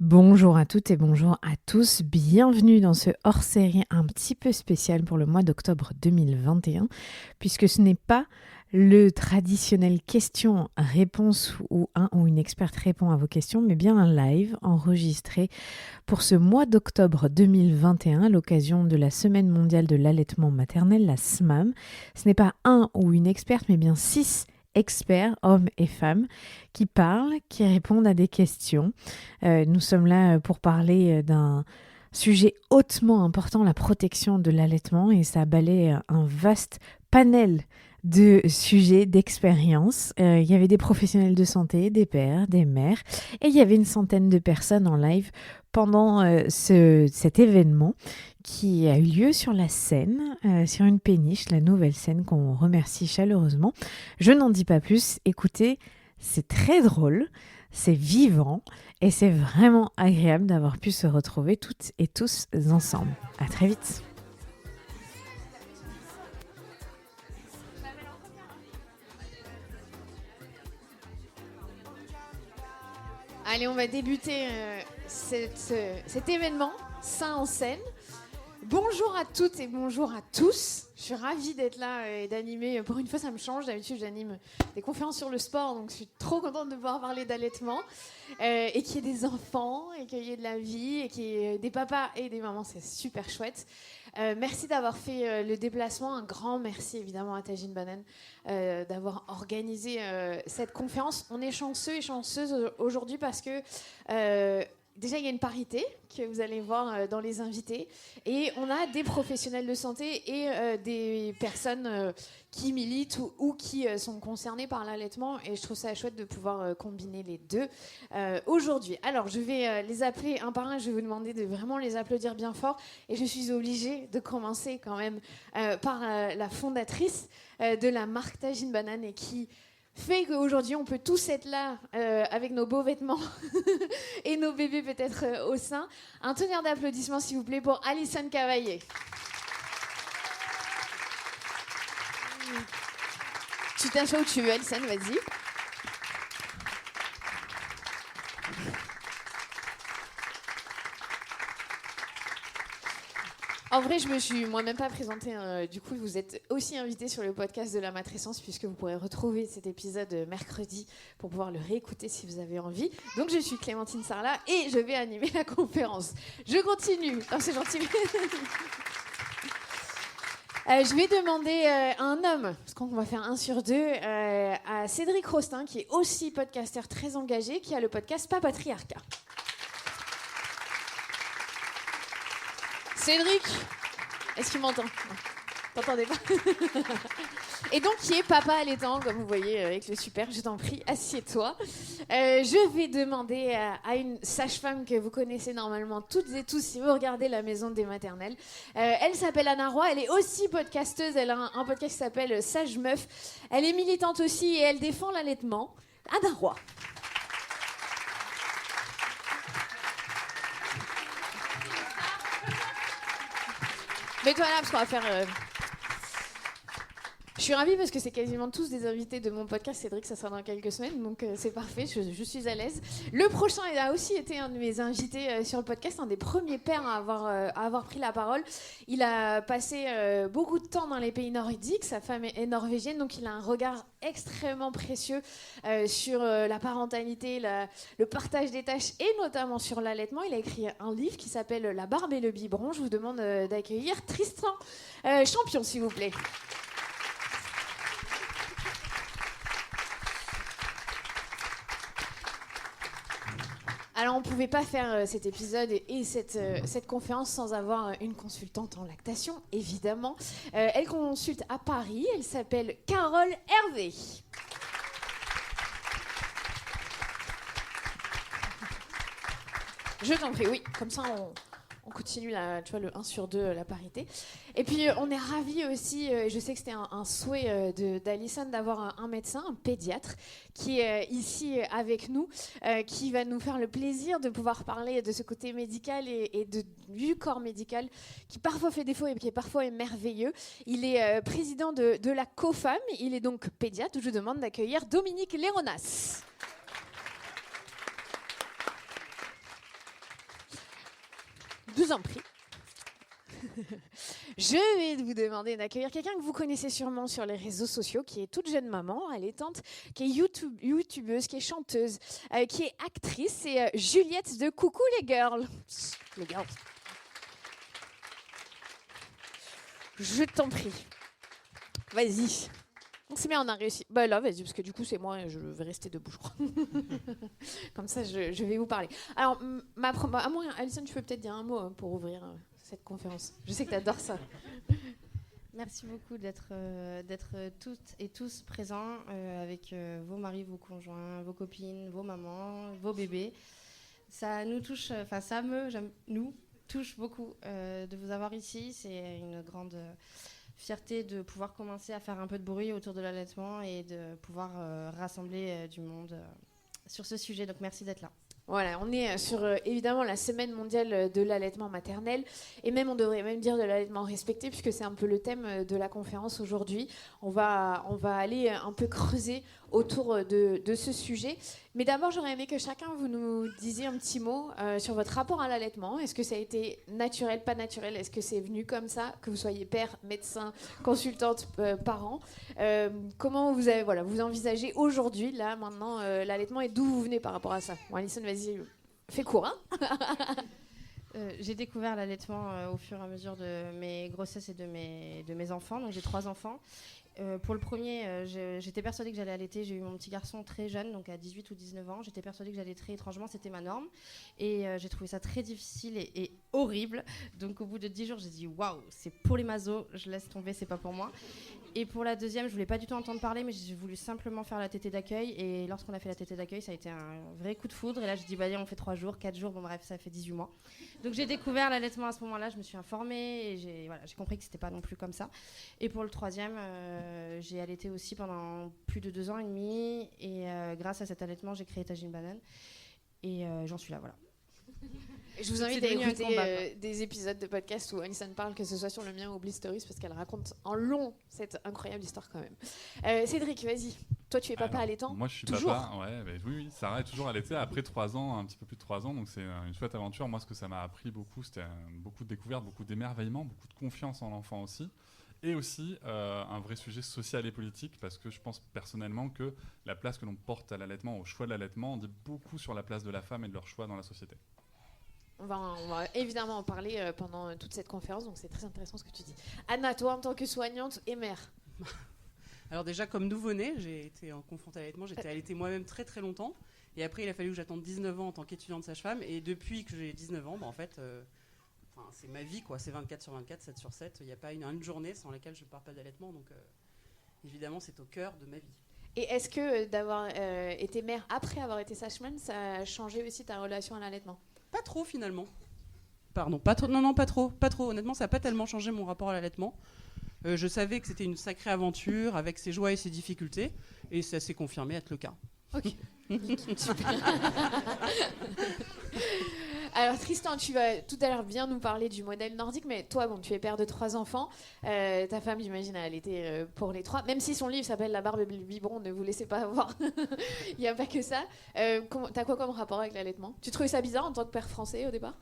Bonjour à toutes et bonjour à tous, bienvenue dans ce hors-série un petit peu spécial pour le mois d'octobre 2021, puisque ce n'est pas le traditionnel question-réponse où un ou une experte répond à vos questions, mais bien un live enregistré pour ce mois d'octobre 2021 à l'occasion de la Semaine mondiale de l'allaitement maternel, la SMAM. Ce n'est pas un ou une experte, mais bien 6 experts, hommes et femmes, qui parlent, qui répondent à des questions. Nous sommes là pour parler d'un sujet hautement important, la protection de l'allaitement, et ça balaie un vaste panel de sujets, d'expériences. Il y avait des professionnels de santé, des pères, des mères, et il y avait une centaine de personnes en live pendant cet événement qui a eu lieu sur la Seine, sur une péniche, la nouvelle Seine, qu'on remercie chaleureusement. Je n'en dis pas plus, écoutez, c'est très drôle, c'est vivant, et c'est vraiment agréable d'avoir pu se retrouver toutes et tous ensemble. À très vite. Allez, on va débuter cet événement Saint en Seine. Bonjour à toutes et bonjour à tous. Je suis ravie d'être là et d'animer. Pour une fois, ça me change. D'habitude, j'anime des conférences sur le sport, donc je suis trop contente de pouvoir parler d'allaitement. Et qu'il y ait des enfants, et qu'il y ait de la vie, et qu'il y ait des papas et des mamans, c'est super chouette. Merci d'avoir fait le déplacement. Un grand merci évidemment à Tajine Banane d'avoir organisé cette conférence. On est chanceux et chanceuses aujourd'hui parce que déjà, il y a une parité que vous allez voir dans les invités. Et on a des professionnels de santé et des personnes qui militent ou qui sont concernées par l'allaitement. Et je trouve ça chouette de pouvoir combiner les deux aujourd'hui. Alors, je vais les appeler un par un. Je vais vous demander de vraiment les applaudir bien fort. Et je suis obligée de commencer quand même par la fondatrice de la marque Tajine Banane et qui fait qu'aujourd'hui on peut tous être là avec nos beaux vêtements et nos bébés peut-être au sein. Un tonnerre d'applaudissements s'il vous plaît pour Alison Cavaillé. Tu t'assois où tu veux, Alison, vas-y. En vrai, je me suis moi-même pas présentée. Du coup, vous êtes aussi invité sur le podcast de la matrescence puisque vous pourrez retrouver cet épisode mercredi pour pouvoir le réécouter si vous avez envie. Donc, je suis Clémentine Sarlat et je vais animer la conférence. Je continue. Oh, c'est gentil. Je vais demander à un homme, parce qu'on va faire 1 sur 2, à Cédric Rostin, qui est aussi podcasteur très engagé, qui a le podcast Pas Patriarcat. Cédric, est-ce qu'il m'entend? T'entendais pas? Et donc, qui est papa allaitant, comme vous voyez avec le super, je t'en prie, assieds-toi. Je vais demander à une sage-femme que vous connaissez normalement toutes et tous si vous regardez La Maison des Maternelles. Elle s'appelle Anna Roy, elle est aussi podcasteuse, elle a un podcast qui s'appelle Sage Meuf. Elle est militante aussi et elle défend l'allaitement. Anna Roy. Mets-toi là parce qu'on va faire... Je suis ravie parce que c'est quasiment tous des invités de mon podcast. Cédric, ça sera dans quelques semaines, donc c'est parfait, je suis à l'aise. Le prochain, il a aussi été un de mes invités sur le podcast, un des premiers pères à avoir pris la parole. Il a passé beaucoup de temps dans les pays nordiques, sa femme est norvégienne, donc il a un regard extrêmement précieux sur la parentalité, le partage des tâches et notamment sur l'allaitement. Il a écrit un livre qui s'appelle La barbe et le biberon. Je vous demande d'accueillir Tristan Champion, s'il vous plaît. Alors, on ne pouvait pas faire cet épisode et cette conférence sans avoir une consultante en lactation, évidemment. Elle consulte à Paris, elle s'appelle Carole Hervé. Je t'en prie, oui, comme ça on continue tu vois, le 1 sur 2, la parité. Et puis on est ravis aussi, je sais que c'était un souhait d'Alison d'avoir un médecin, un pédiatre, qui est ici avec nous, qui va nous faire le plaisir de pouvoir parler de ce côté médical et du corps médical, qui parfois fait défaut et qui parfois est merveilleux. Il est président de la COFAM, il est donc pédiatre. Je vous demande d'accueillir Dominique Léonas. Je vous en prie. Je vais vous demander d'accueillir quelqu'un que vous connaissez sûrement sur les réseaux sociaux, qui est toute jeune maman, allaitante, qui est youtubeuse, qui est chanteuse, qui est actrice. C'est Juliette de Coucou les girls. Les girls. Je t'en prie. Vas-y. C'est bien, on a réussi. Bah là, vas-y, parce que du coup, c'est moi, je vais rester debout, je crois. Comme ça, je vais vous parler. Alors, à moi, Alison, tu peux peut-être dire un mot pour ouvrir cette conférence. Je sais que tu adores ça. Merci beaucoup d'être toutes et tous présents avec vos maris, vos conjoints, vos copines, vos mamans, vos bébés. Ça nous touche, nous touche beaucoup de vous avoir ici. C'est une grande fierté de pouvoir commencer à faire un peu de bruit autour de l'allaitement et de pouvoir rassembler du monde sur ce sujet. Donc merci d'être là. Voilà, on est sur évidemment la semaine mondiale de l'allaitement maternel et même on devrait même dire de l'allaitement respecté puisque c'est un peu le thème de la conférence aujourd'hui. On va aller un peu creuser autour de ce sujet. Mais d'abord, j'aurais aimé que chacun vous nous disiez un petit mot sur votre rapport à l'allaitement. Est-ce que ça a été naturel, pas naturel? Est-ce que c'est venu comme ça, que vous soyez père, médecin, consultante, parent? Comment vous envisagez aujourd'hui, là, maintenant, l'allaitement et d'où vous venez par rapport à ça? Bon, Alison, vas-y, fais court, hein. J'ai découvert l'allaitement au fur et à mesure de mes grossesses et de mes enfants. Donc j'ai 3 enfants. Pour le premier, j'étais persuadée que j'allais allaiter. J'ai eu mon petit garçon très jeune, donc à 18 ou 19 ans. J'étais persuadée que j'allais très étrangement, c'était ma norme. Et j'ai trouvé ça très difficile et horrible. Donc au bout de 10 jours, j'ai dit waouh, c'est pour les masos, je laisse tomber, c'est pas pour moi. Et pour la deuxième, je voulais pas du tout entendre parler, mais j'ai voulu simplement faire la tétée d'accueil. Et lorsqu'on a fait la tétée d'accueil, ça a été un vrai coup de foudre. Et là, je dis, bah, allez, on fait 3 jours, 4 jours, bon bref, ça fait 18 mois. Donc j'ai découvert l'allaitement à ce moment-là, je me suis informée et j'ai compris que c'était pas non plus comme ça. Et pour le troisième, j'ai allaité aussi pendant plus de 2 ans et demi. Et grâce à cet allaitement, j'ai créé Tagine Banane. Et j'en suis là, voilà. Je vous invite à écouter des épisodes de podcast où Alison parle, que ce soit sur le mien ou Bliss Stories, parce qu'elle raconte en long cette incroyable histoire quand même. Cédric, vas-y. Toi, tu es papa allaitant? Moi, je suis toujours papa. Ouais, oui, Sarah est toujours allaitée après 3 ans, un petit peu plus de 3 ans, donc c'est une chouette aventure. Moi, ce que ça m'a appris beaucoup, c'était beaucoup de découvertes, beaucoup d'émerveillement, beaucoup de confiance en l'enfant aussi. Et aussi un vrai sujet social et politique, parce que je pense personnellement que la place que l'on porte à l'allaitement, au choix de l'allaitement, on dit beaucoup sur la place de la femme et de leur choix dans la société. On va évidemment en parler pendant toute cette conférence, donc c'est très intéressant ce que tu dis. Anna, toi, en tant que soignante et mère. Alors déjà, comme nouveau-né, j'ai été en confrontée à l'allaitement. J'étais allaitée moi-même très très longtemps. Et après, il a fallu que j'attende 19 ans en tant qu'étudiante sage-femme. Et depuis que j'ai 19 ans, en fait, c'est ma vie, quoi. C'est 24 sur 24, 7 sur 7. Il n'y a pas une journée sans laquelle je ne parle pas d'allaitement. Donc évidemment, c'est au cœur de ma vie. Et est-ce que d'avoir été mère après avoir été sage-femme, ça a changé aussi ta relation à l'allaitement? Pas trop, finalement. Pardon, pas trop. Non, pas trop. Pas trop. Honnêtement, ça n'a pas tellement changé mon rapport à l'allaitement. Je savais que c'était une sacrée aventure avec ses joies et ses difficultés. Et ça s'est confirmé être le cas. Ok. Super. Alors Tristan, tu vas tout à l'heure bien nous parler du modèle nordique, mais toi, bon, tu es père de 3 enfants. Ta femme, j'imagine, elle était pour les 3. Même si son livre s'appelle La barbe et le biberon, ne vous laissez pas avoir. Il n'y a pas que ça. T'as quoi comme rapport avec l'allaitement? Tu trouvais ça bizarre en tant que père français au départ?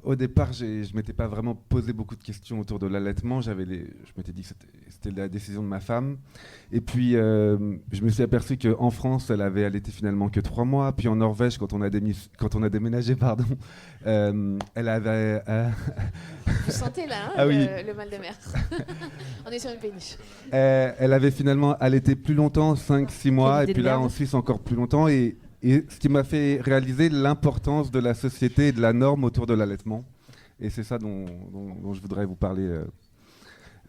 Au départ, je ne m'étais pas vraiment posé beaucoup de questions autour de l'allaitement. Je m'étais dit que c'était la décision de ma femme. Et puis, je me suis aperçu qu'en France, elle avait allaité finalement que 3 mois. Puis en Norvège, quand on a déménagé, elle avait... Vous sentez là, ah oui. le mal de mer. On est sur une péniche. Elle avait finalement allaité plus longtemps, 5-6 mois. Et puis là, en Suisse, encore plus longtemps. Et ce qui m'a fait réaliser l'importance de la société et de la norme autour de l'allaitement. Et c'est ça dont je voudrais vous parler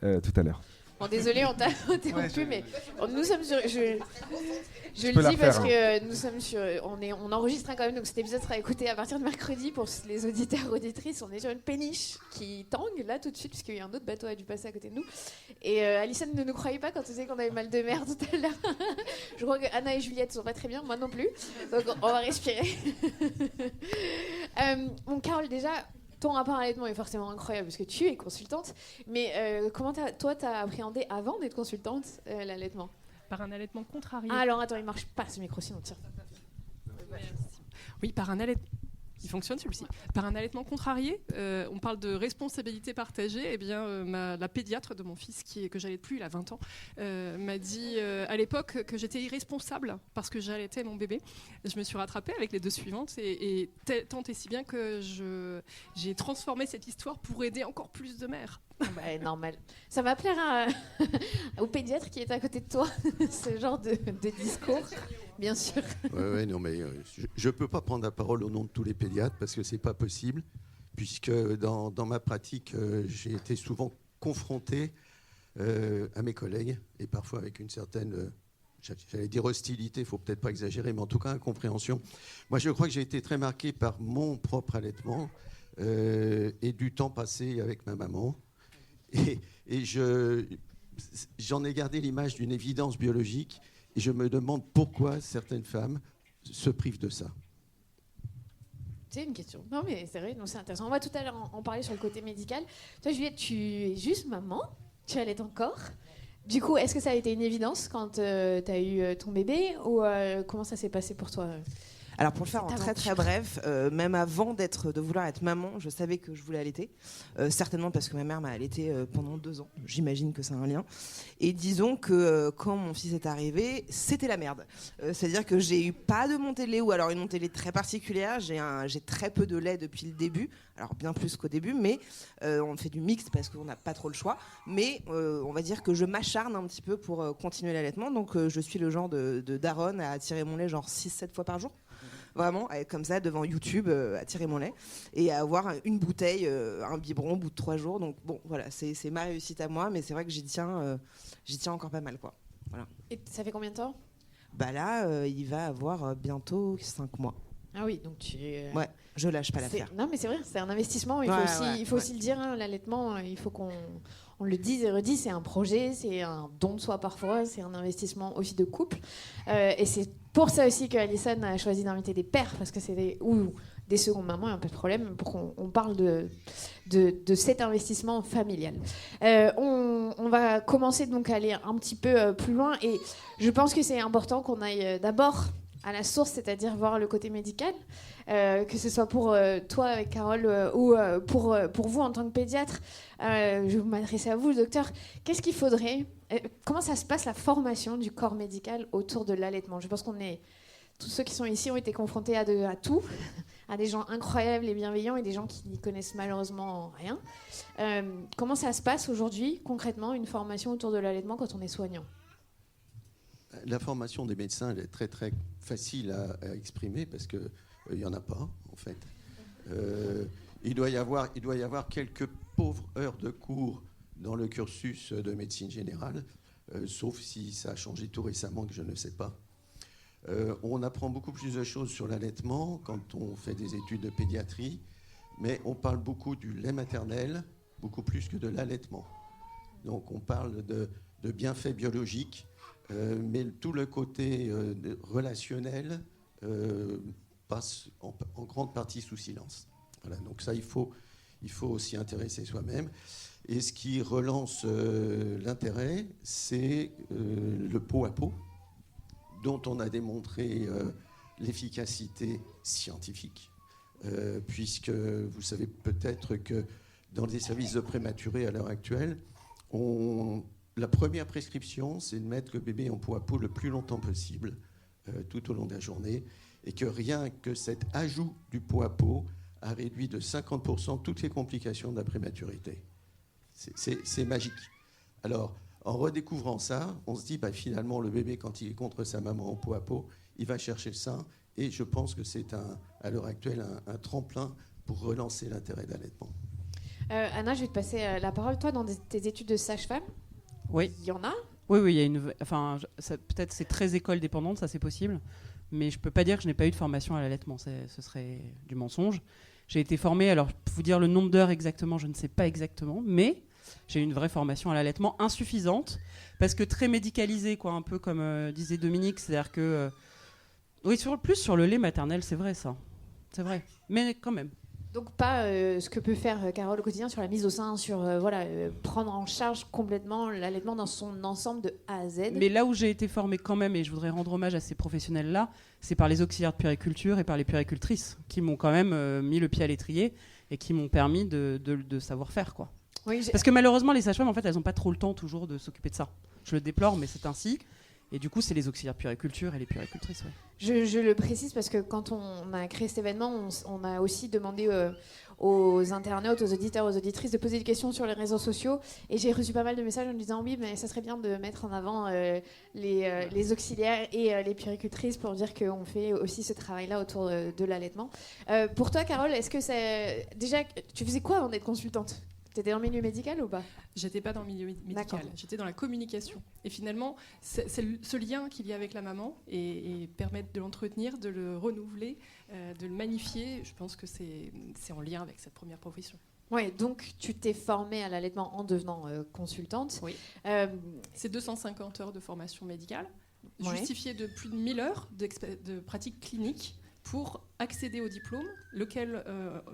tout à l'heure. Bon, désolé, on t'a interrompu, mais nous sommes sur... Je le dis parce que nous sommes sur... On enregistre quand même, donc cet épisode sera écouté à partir de mercredi pour les auditeurs auditrices. On est sur une péniche qui tangue là tout de suite, puisqu'il y a un autre bateau a dû passer à côté de nous. Et Alison ne nous croyait pas quand on disait qu'on avait mal de mer tout à l'heure. Je crois que Anna et Juliette sont pas très bien, moi non plus. Donc on va respirer. Bon, Carole, déjà... Ton rapport à l'allaitement est forcément incroyable parce que tu es consultante, mais comment toi t'as appréhendé avant d'être consultante l'allaitement? Par un allaitement contrarié. Ah alors attends, il marche pas ce micro, sinon tiens. Oui, par un allaitement. Il fonctionne celui-ci. Par un allaitement contrarié, on parle de responsabilité partagée. Eh bien, la pédiatre de mon fils, que j'allaite plus, il a 20 ans, m'a dit à l'époque que j'étais irresponsable parce que j'allaitais mon bébé. Je me suis rattrapée avec les 2 suivantes et tant et si bien que j'ai transformé cette histoire pour aider encore plus de mères. Bah, normal. Ça va plaire au pédiatre qui est à côté de toi, ce genre de discours, bien sûr. Ouais, non, mais je ne peux pas prendre la parole au nom de tous les pédiatres parce que ce n'est pas possible, puisque dans ma pratique, j'ai été souvent confronté à mes collègues, et parfois avec une certaine, j'allais dire hostilité, il ne faut peut-être pas exagérer, mais en tout cas incompréhension. Moi, je crois que j'ai été très marqué par mon propre allaitement et du temps passé avec ma maman. Et j'en ai gardé l'image d'une évidence biologique et je me demande pourquoi certaines femmes se privent de ça. C'est une question. Non, mais c'est vrai, non, c'est intéressant. On va tout à l'heure en parler sur le côté médical. Toi, Juliette, tu es juste maman, tu allaites encore. Du coup, est-ce que ça a été une évidence quand tu as eu ton bébé ou comment ça s'est passé pour toi? Alors pour le faire en très très bref, même avant de vouloir être maman, je savais que je voulais allaiter. Certainement parce que ma mère m'a allaité pendant 2 ans. J'imagine que c'est un lien. Et disons que quand mon fils est arrivé, c'était la merde. C'est-à-dire que j'ai eu pas de montée de lait ou alors une montée de lait très particulière. J'ai très peu de lait depuis le début. Alors bien plus qu'au début, mais on fait du mixte parce qu'on n'a pas trop le choix. Mais on va dire que je m'acharne un petit peu pour continuer l'allaitement. Donc je suis le genre de daronne à tirer mon lait genre 6-7 fois par jour. Vraiment, à être comme ça devant YouTube, à tirer mon lait et à avoir une bouteille, un biberon au bout de 3 jours. Donc bon, voilà, c'est ma réussite à moi, mais c'est vrai que j'y tiens encore pas mal, quoi. Voilà. Et ça fait combien de temps? Bah là, il va avoir bientôt 5 mois. Ah oui, donc tu... Ouais, je lâche pas l'affaire. Non, mais c'est vrai, c'est un investissement. Il faut aussi le dire, hein, l'allaitement, il faut qu'on le dise et redise, c'est un projet, c'est un don de soi parfois, c'est un investissement aussi de couple. Et c'est pour ça aussi que Alison a choisi d'inviter des pères, parce que c'est ou des secondes mamans, il n'y a pas de problème, pour qu'on parle de cet investissement familial. On va commencer donc à aller un petit peu plus loin, et je pense que c'est important qu'on aille d'abord à la source, c'est-à-dire voir le côté médical, que ce soit pour toi avec Carole ou pour vous en tant que pédiatre. Je vais m'adresser à vous, le docteur. Qu'est-ce qu'il faudrait comment ça se passe la formation du corps médical autour de l'allaitement? Je pense tous ceux qui sont ici ont été confrontés à tout, à des gens incroyables et bienveillants et des gens qui n'y connaissent malheureusement rien. Comment ça se passe aujourd'hui, concrètement, une formation autour de l'allaitement quand on est soignant? La formation des médecins, elle est très très facile à exprimer parce qu'il n'y en a pas, en fait. Il doit y avoir quelques pauvres heures de cours dans le cursus de médecine générale, sauf si ça a changé tout récemment, que je ne sais pas. On apprend beaucoup plus de choses sur l'allaitement quand on fait des études de pédiatrie, mais on parle beaucoup du lait maternel, beaucoup plus que de l'allaitement. Donc on parle de bienfaits biologiques, mais tout le côté relationnel passe en grande partie sous silence. Voilà, donc ça, il faut s'y intéresser soi-même. Et ce qui relance l'intérêt, c'est le pot à pot, dont on a démontré l'efficacité scientifique, puisque vous savez peut-être que dans les services de prématurés à l'heure actuelle, la première prescription, c'est de mettre le bébé en pot à pot le plus longtemps possible, tout au long de la journée, et que rien que cet ajout du pot à pot a réduit de 50% toutes les complications de la prématurité. C'est magique. Alors, en redécouvrant ça, on se dit, finalement, le bébé, quand il est contre sa maman en pot à pot, il va chercher le sein, et je pense que c'est à l'heure actuelle un tremplin pour relancer l'intérêt d'allaitement. Anna, je vais te passer la parole. Toi, dans tes études de sage-femme, oui. Il y en a? Oui, il y a peut-être c'est très école dépendante, ça c'est possible, mais je peux pas dire que je n'ai pas eu de formation à l'allaitement, ce serait du mensonge. J'ai été formée, alors pour vous dire le nombre d'heures exactement, je ne sais pas exactement, mais j'ai eu une vraie formation à l'allaitement insuffisante, parce que très médicalisée, quoi, un peu comme disait Dominique, c'est-à-dire que oui, plus sur le lait maternel, c'est vrai ça, c'est vrai, mais quand même. Donc pas ce que peut faire Carole au quotidien sur la mise au sein, sur prendre en charge complètement l'allaitement dans son ensemble de A à Z. Mais là où j'ai été formée quand même, et je voudrais rendre hommage à ces professionnels-là, c'est par les auxiliaires de puériculture et par les puéricultrices qui m'ont quand même mis le pied à l'étrier et qui m'ont permis de savoir faire, quoi. Oui, Parce que malheureusement, les sages-femmes, en fait, elles n'ont pas trop le temps toujours de s'occuper de ça. Je le déplore, mais c'est ainsi. Et du coup, c'est les auxiliaires de puériculture et les puéricultrices. Ouais. Je le précise parce que quand on a créé cet événement, on a aussi demandé aux internautes, aux auditeurs, aux auditrices de poser des questions sur les réseaux sociaux. Et j'ai reçu pas mal de messages en me disant oui, mais ça serait bien de mettre en avant les auxiliaires et les puéricultrices pour dire qu'on fait aussi ce travail-là autour de l'allaitement. Pour toi, Carole, est-ce que déjà, tu faisais quoi avant d'être consultante ? T'étais dans le milieu médical ou pas ? J'étais pas dans le milieu médical, j'étais dans la communication. Et finalement, c'est ce lien qu'il y a avec la maman et permettre de l'entretenir, de le renouveler, de le magnifier, je pense que c'est en lien avec cette première profession. Oui, donc tu t'es formée à l'allaitement en devenant consultante. Oui. C'est 250 heures de formation médicale, justifiée de plus de 1000 heures de pratique clinique, pour accéder au diplôme, lequel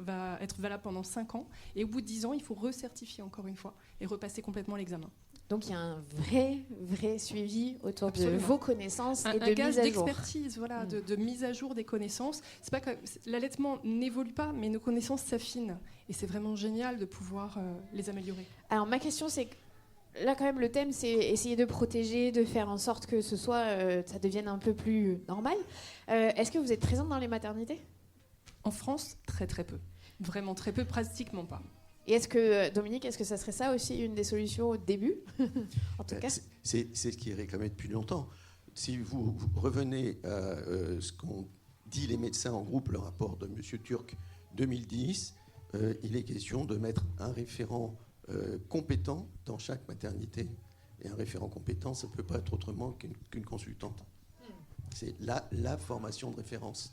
va être valable pendant 5 ans. Et au bout de 10 ans, il faut recertifier encore une fois et repasser complètement l'examen. Donc il y a un vrai suivi autour Absolument. de vos connaissances et de un gage mise à jour. d'expertise, voilà, de mise à jour des connaissances. L'allaitement n'évolue pas, mais nos connaissances s'affinent. Et c'est vraiment génial de pouvoir les améliorer. Alors ma question, c'est que là, quand même, le thème, c'est essayer de protéger, de faire en sorte que ça devienne un peu plus normal. Est-ce que vous êtes présente dans les maternités ? En France, très très peu. Vraiment très peu, pratiquement pas. Et est-ce que, Dominique, est-ce que ça serait ça aussi une des solutions au début ? En tout cas, c'est ce qui est réclamé depuis longtemps. Si vous revenez à ce qu'ont dit les médecins en groupe, le rapport de M. Turc 2010, il est question de mettre un référent compétent dans chaque maternité. Et un référent compétent, ça ne peut pas être autrement qu'une consultante. C'est la formation de référence.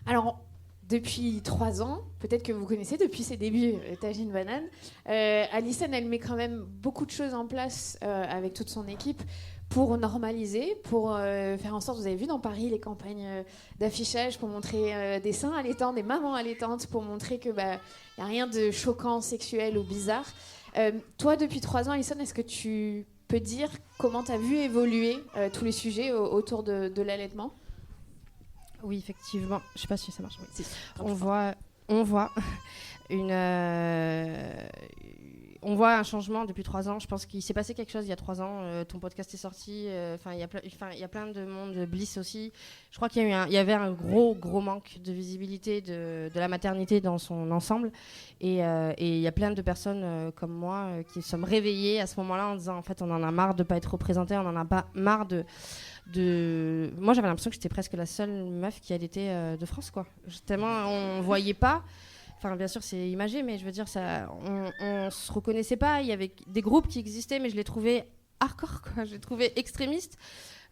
alors, depuis 3 ans, peut-être que vous connaissez depuis ses débuts Tagine Banane, Alison, elle met quand même beaucoup de choses en place avec toute son équipe pour normaliser, pour faire en sorte, vous avez vu dans Paris les campagnes d'affichage pour montrer des seins allaitants, des mamans allaitantes, pour montrer que n'y a rien de choquant, sexuel ou bizarre. Toi, depuis 3 ans, Alison, est-ce que tu peux dire comment tu as vu évoluer tous les sujets autour de l'allaitement ? Oui, effectivement. Je ne sais pas si ça marche. Oui. Si. On voit on voit un changement depuis 3 ans. Je pense qu'il s'est passé quelque chose il y a 3 ans. Ton podcast est sorti. Il y a plein de monde, Bliss aussi. Je crois qu'il y avait un gros manque de visibilité de la maternité dans son ensemble. Et il y a plein de personnes comme moi qui se sont réveillées à ce moment-là en disant en fait on en a marre de ne pas être représentée, on en a pas marre de... Moi j'avais l'impression que j'étais presque la seule meuf qui allaitait de France, quoi. Tellement on voyait pas. Enfin, bien sûr, c'est imagé, mais je veux dire, on se reconnaissait pas. Il y avait des groupes qui existaient, mais je les trouvais hardcore, quoi. Je les trouvais extrémistes.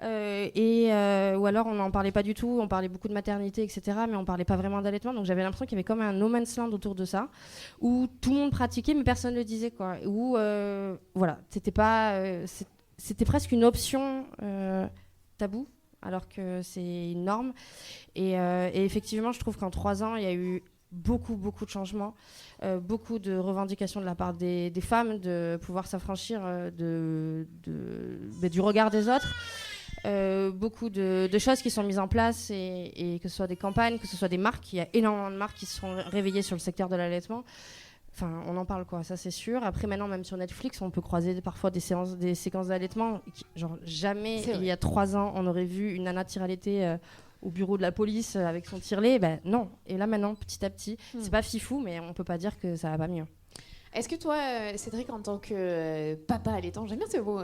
Ou alors, on n'en parlait pas du tout. On parlait beaucoup de maternité, etc., mais on parlait pas vraiment d'allaitement. Donc, j'avais l'impression qu'il y avait comme un no man's land autour de ça, où tout le monde pratiquait, mais personne ne le disait, quoi. Où, voilà, c'était presque une option tabou, alors que c'est une norme. Et effectivement, je trouve qu'en 3 ans, il y a eu beaucoup de changements, beaucoup de revendications de la part des femmes de pouvoir s'affranchir du regard des autres, beaucoup de choses qui sont mises en place et que ce soit des campagnes, que ce soit des marques. Il y a énormément de marques qui se sont réveillées sur le secteur de l'allaitement. Enfin, on en parle, quoi, ça c'est sûr. Après, maintenant, même sur Netflix, on peut croiser parfois des séquences d'allaitement. Genre, jamais, il y a 3 ans, on aurait vu une nana tire-allaiter au bureau de la police avec son tire-lait. Non. Et là, maintenant, petit à petit, c'est pas fifou, mais on peut pas dire que ça va pas mieux. Est-ce que toi, Cédric, en tant que papa allaitant, j'aime bien ce mot,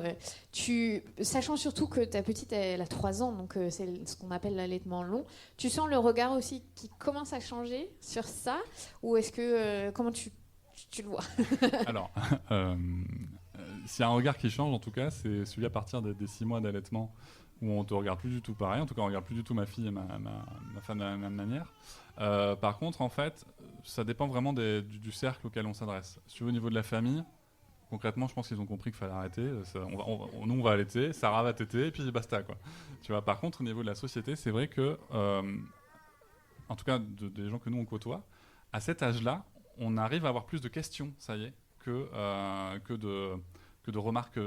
sachant surtout que ta petite, elle a 3 ans, donc c'est ce qu'on appelle l'allaitement long, tu sens le regard aussi qui commence à changer sur ça ? Ou est-ce que, comment tu le vois ? Alors, s'il y a un regard qui change, en tout cas, c'est celui à partir des 6 mois d'allaitement, où on ne te regarde plus du tout pareil. En tout cas, on ne regarde plus du tout ma fille et ma femme de la même manière. Par contre, en fait, ça dépend vraiment du cercle auquel on s'adresse. Si tu veux, au niveau de la famille, concrètement, je pense qu'ils ont compris qu'il fallait arrêter. Nous, on va allaiter, Sarah va téter, et puis basta, quoi. Tu vois, par contre, au niveau de la société, c'est vrai que, en tout cas, des gens que nous, on côtoie, à cet âge-là, on arrive à avoir plus de questions, ça y est, que de remarques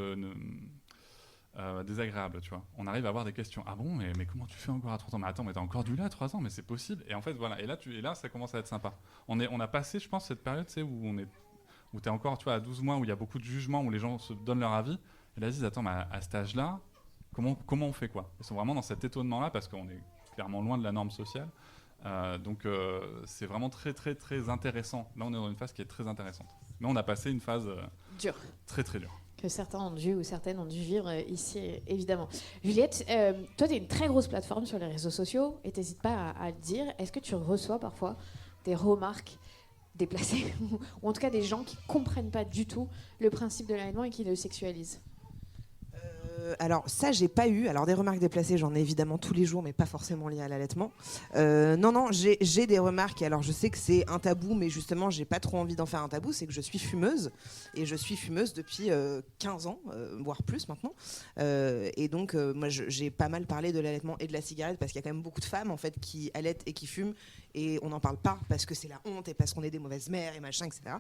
désagréables, tu vois. On arrive à avoir des questions. Ah bon, mais comment tu fais encore à 30 ans? Mais attends, mais t'as encore du lait à 3 ans, mais c'est possible. Et en fait, voilà. Et là, ça commence à être sympa. On a passé, je pense, cette période, tu sais, où t'es encore, tu vois, à 12 mois, où il y a beaucoup de jugements, où les gens se donnent leur avis. Et là, ils disent, attends, mais à cet âge-là, comment on fait, quoi? Ils sont vraiment dans cet étonnement-là, parce qu'on est clairement loin de la norme sociale. Donc, c'est vraiment très, très, très intéressant. Là, on est dans une phase qui est très intéressante. Mais on a passé une phase dure. Très, très dure. Que certains ont dû ou certaines ont dû vivre ici, évidemment. Juliette, toi, tu as une très grosse plateforme sur les réseaux sociaux et tu n'hésites pas à le dire. Est-ce que tu reçois parfois des remarques déplacées ou en tout cas des gens qui ne comprennent pas du tout le principe de l'allaitement et qui le sexualisent? Alors ça j'ai pas eu. Alors des remarques déplacées j'en ai évidemment tous les jours mais pas forcément liées à l'allaitement. Non j'ai des remarques et alors je sais que c'est un tabou mais justement j'ai pas trop envie d'en faire un tabou. C'est que je suis fumeuse et je suis fumeuse depuis 15 ans voire plus maintenant et donc moi j'ai pas mal parlé de l'allaitement et de la cigarette parce qu'il y a quand même beaucoup de femmes en fait qui allaitent et qui fument et on n'en parle pas parce que c'est la honte et parce qu'on est des mauvaises mères et machin, etc.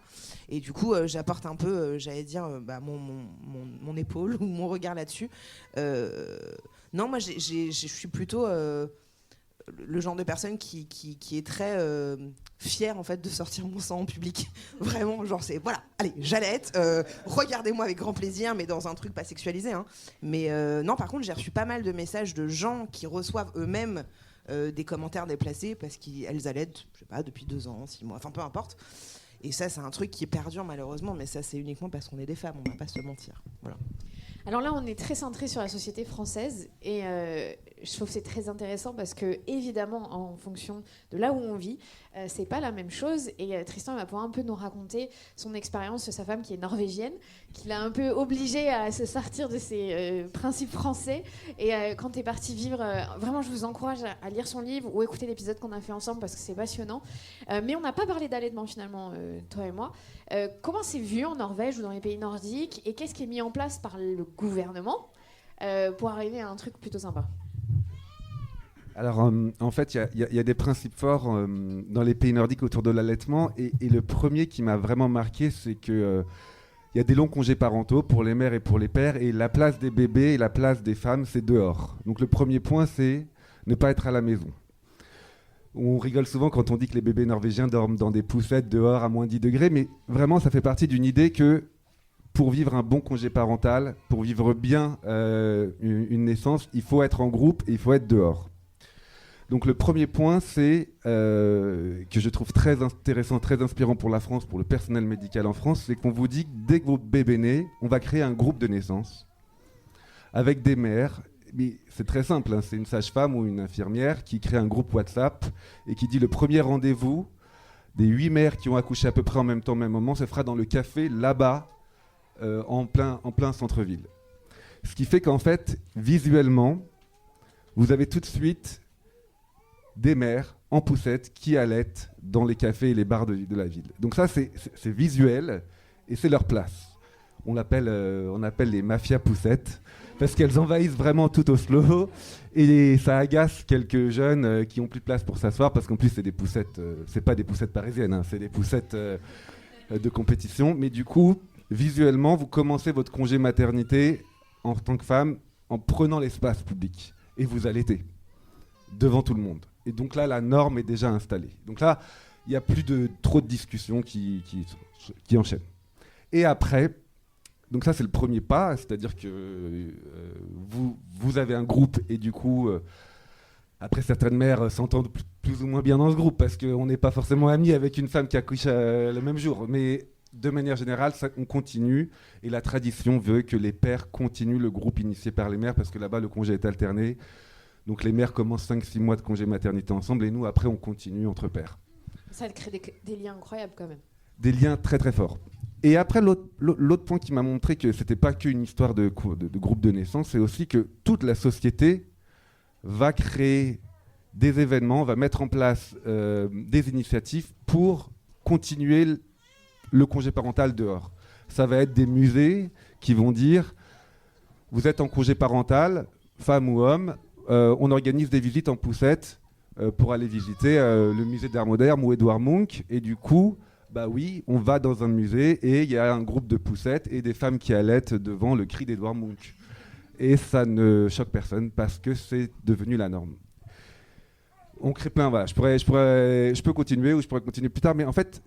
Et du coup, j'apporte un peu, j'allais dire, mon épaule ou mon regard là-dessus. Non, moi, je suis plutôt le genre de personne qui est très fière en fait de sortir mon sang en public. Vraiment, genre c'est voilà, allez, j'allaite, regardez-moi avec grand plaisir, mais dans un truc pas sexualisé. Hein. Mais non, par contre, j'ai reçu pas mal de messages de gens qui reçoivent eux-mêmes des commentaires déplacés parce qu'elles allaitent, je sais pas, depuis 2 ans, 6 mois, enfin peu importe. Et ça, c'est un truc qui perdure malheureusement, mais ça, c'est uniquement parce qu'on est des femmes, on va pas se mentir. Voilà. Alors là, on est très centré sur la société française et je trouve que c'est très intéressant parce que, évidemment, en fonction de là où on vit, c'est pas la même chose. Et Tristan va pouvoir un peu nous raconter son expérience de sa femme qui est norvégienne, qui l'a un peu obligée à se sortir de ses principes français. Et quand tu es parti vivre, vraiment, je vous encourage à lire son livre ou écouter l'épisode qu'on a fait ensemble parce que c'est passionnant. Mais on n'a pas parlé d'allaitement finalement, toi et moi. Comment c'est vu en Norvège ou dans les pays nordiques et qu'est-ce qui est mis en place par le gouvernement pour arriver à un truc plutôt sympa? Alors, en fait, il y a des principes forts dans les pays nordiques autour de l'allaitement. Et le premier qui m'a vraiment marqué, c'est qu'il y a des longs congés parentaux pour les mères et pour les pères. Et la place des bébés et la place des femmes, c'est dehors. Donc, le premier point, c'est ne pas être à la maison. On rigole souvent quand on dit que les bébés norvégiens dorment dans des poussettes dehors à moins 10 degrés. Mais vraiment, ça fait partie d'une idée que pour vivre un bon congé parental, pour vivre bien une naissance, il faut être en groupe et il faut être dehors. Donc le premier point, c'est que je trouve très intéressant, très inspirant pour la France, pour le personnel médical en France, c'est qu'on vous dit que dès que votre bébé naît, on va créer un groupe de naissance avec des mères. Mais c'est très simple, hein, c'est une sage-femme ou une infirmière qui crée un groupe WhatsApp et qui dit le premier rendez-vous des 8 mères qui ont accouché à peu près en même temps, au même moment, se fera dans le café là-bas, en plein centre-ville. Ce qui fait qu'en fait, visuellement, vous avez tout de suite des mères en poussette qui allaitent dans les cafés et les bars de la ville. Donc ça, c'est visuel et c'est leur place. On appelle les mafias poussettes parce qu'elles envahissent vraiment tout Oslo et ça agace quelques jeunes qui ont plus de place pour s'asseoir parce qu'en plus c'est des poussettes, c'est pas des poussettes parisiennes, hein, c'est des poussettes de compétition. Mais du coup, visuellement, vous commencez votre congé maternité en tant que femme en prenant l'espace public et vous allaitez devant tout le monde. Et donc là, la norme est déjà installée. Donc là, il n'y a plus trop de discussions qui enchaînent. Et après, donc ça c'est le premier pas, c'est-à-dire que vous avez un groupe et du coup, après certaines mères s'entendent plus ou moins bien dans ce groupe parce qu'on n'est pas forcément amis avec une femme qui accouche le même jour. Mais de manière générale, on continue et la tradition veut que les pères continuent le groupe initié par les mères parce que là-bas, le congé est alterné. Donc les mères commencent 5-6 mois de congé maternité ensemble et nous, après, on continue entre pères. Ça crée des liens incroyables quand même. Des liens très très forts. Et après, l'autre point qui m'a montré que c'était pas qu'une histoire de groupe de naissance, c'est aussi que toute la société va créer des événements, va mettre en place des initiatives pour continuer le congé parental dehors. Ça va être des musées qui vont dire « Vous êtes en congé parental, femme ou homme, on organise des visites en poussette, pour aller visiter le musée d'art moderne ou Édouard Munch. Et du coup, bah oui, on va dans un musée et il y a un groupe de poussettes et des femmes qui allaitent devant le cri d'Édouard Munch. Et ça ne choque personne parce que c'est devenu la norme. On crée plein, voilà. Je peux continuer ou je pourrais continuer plus tard, mais en fait,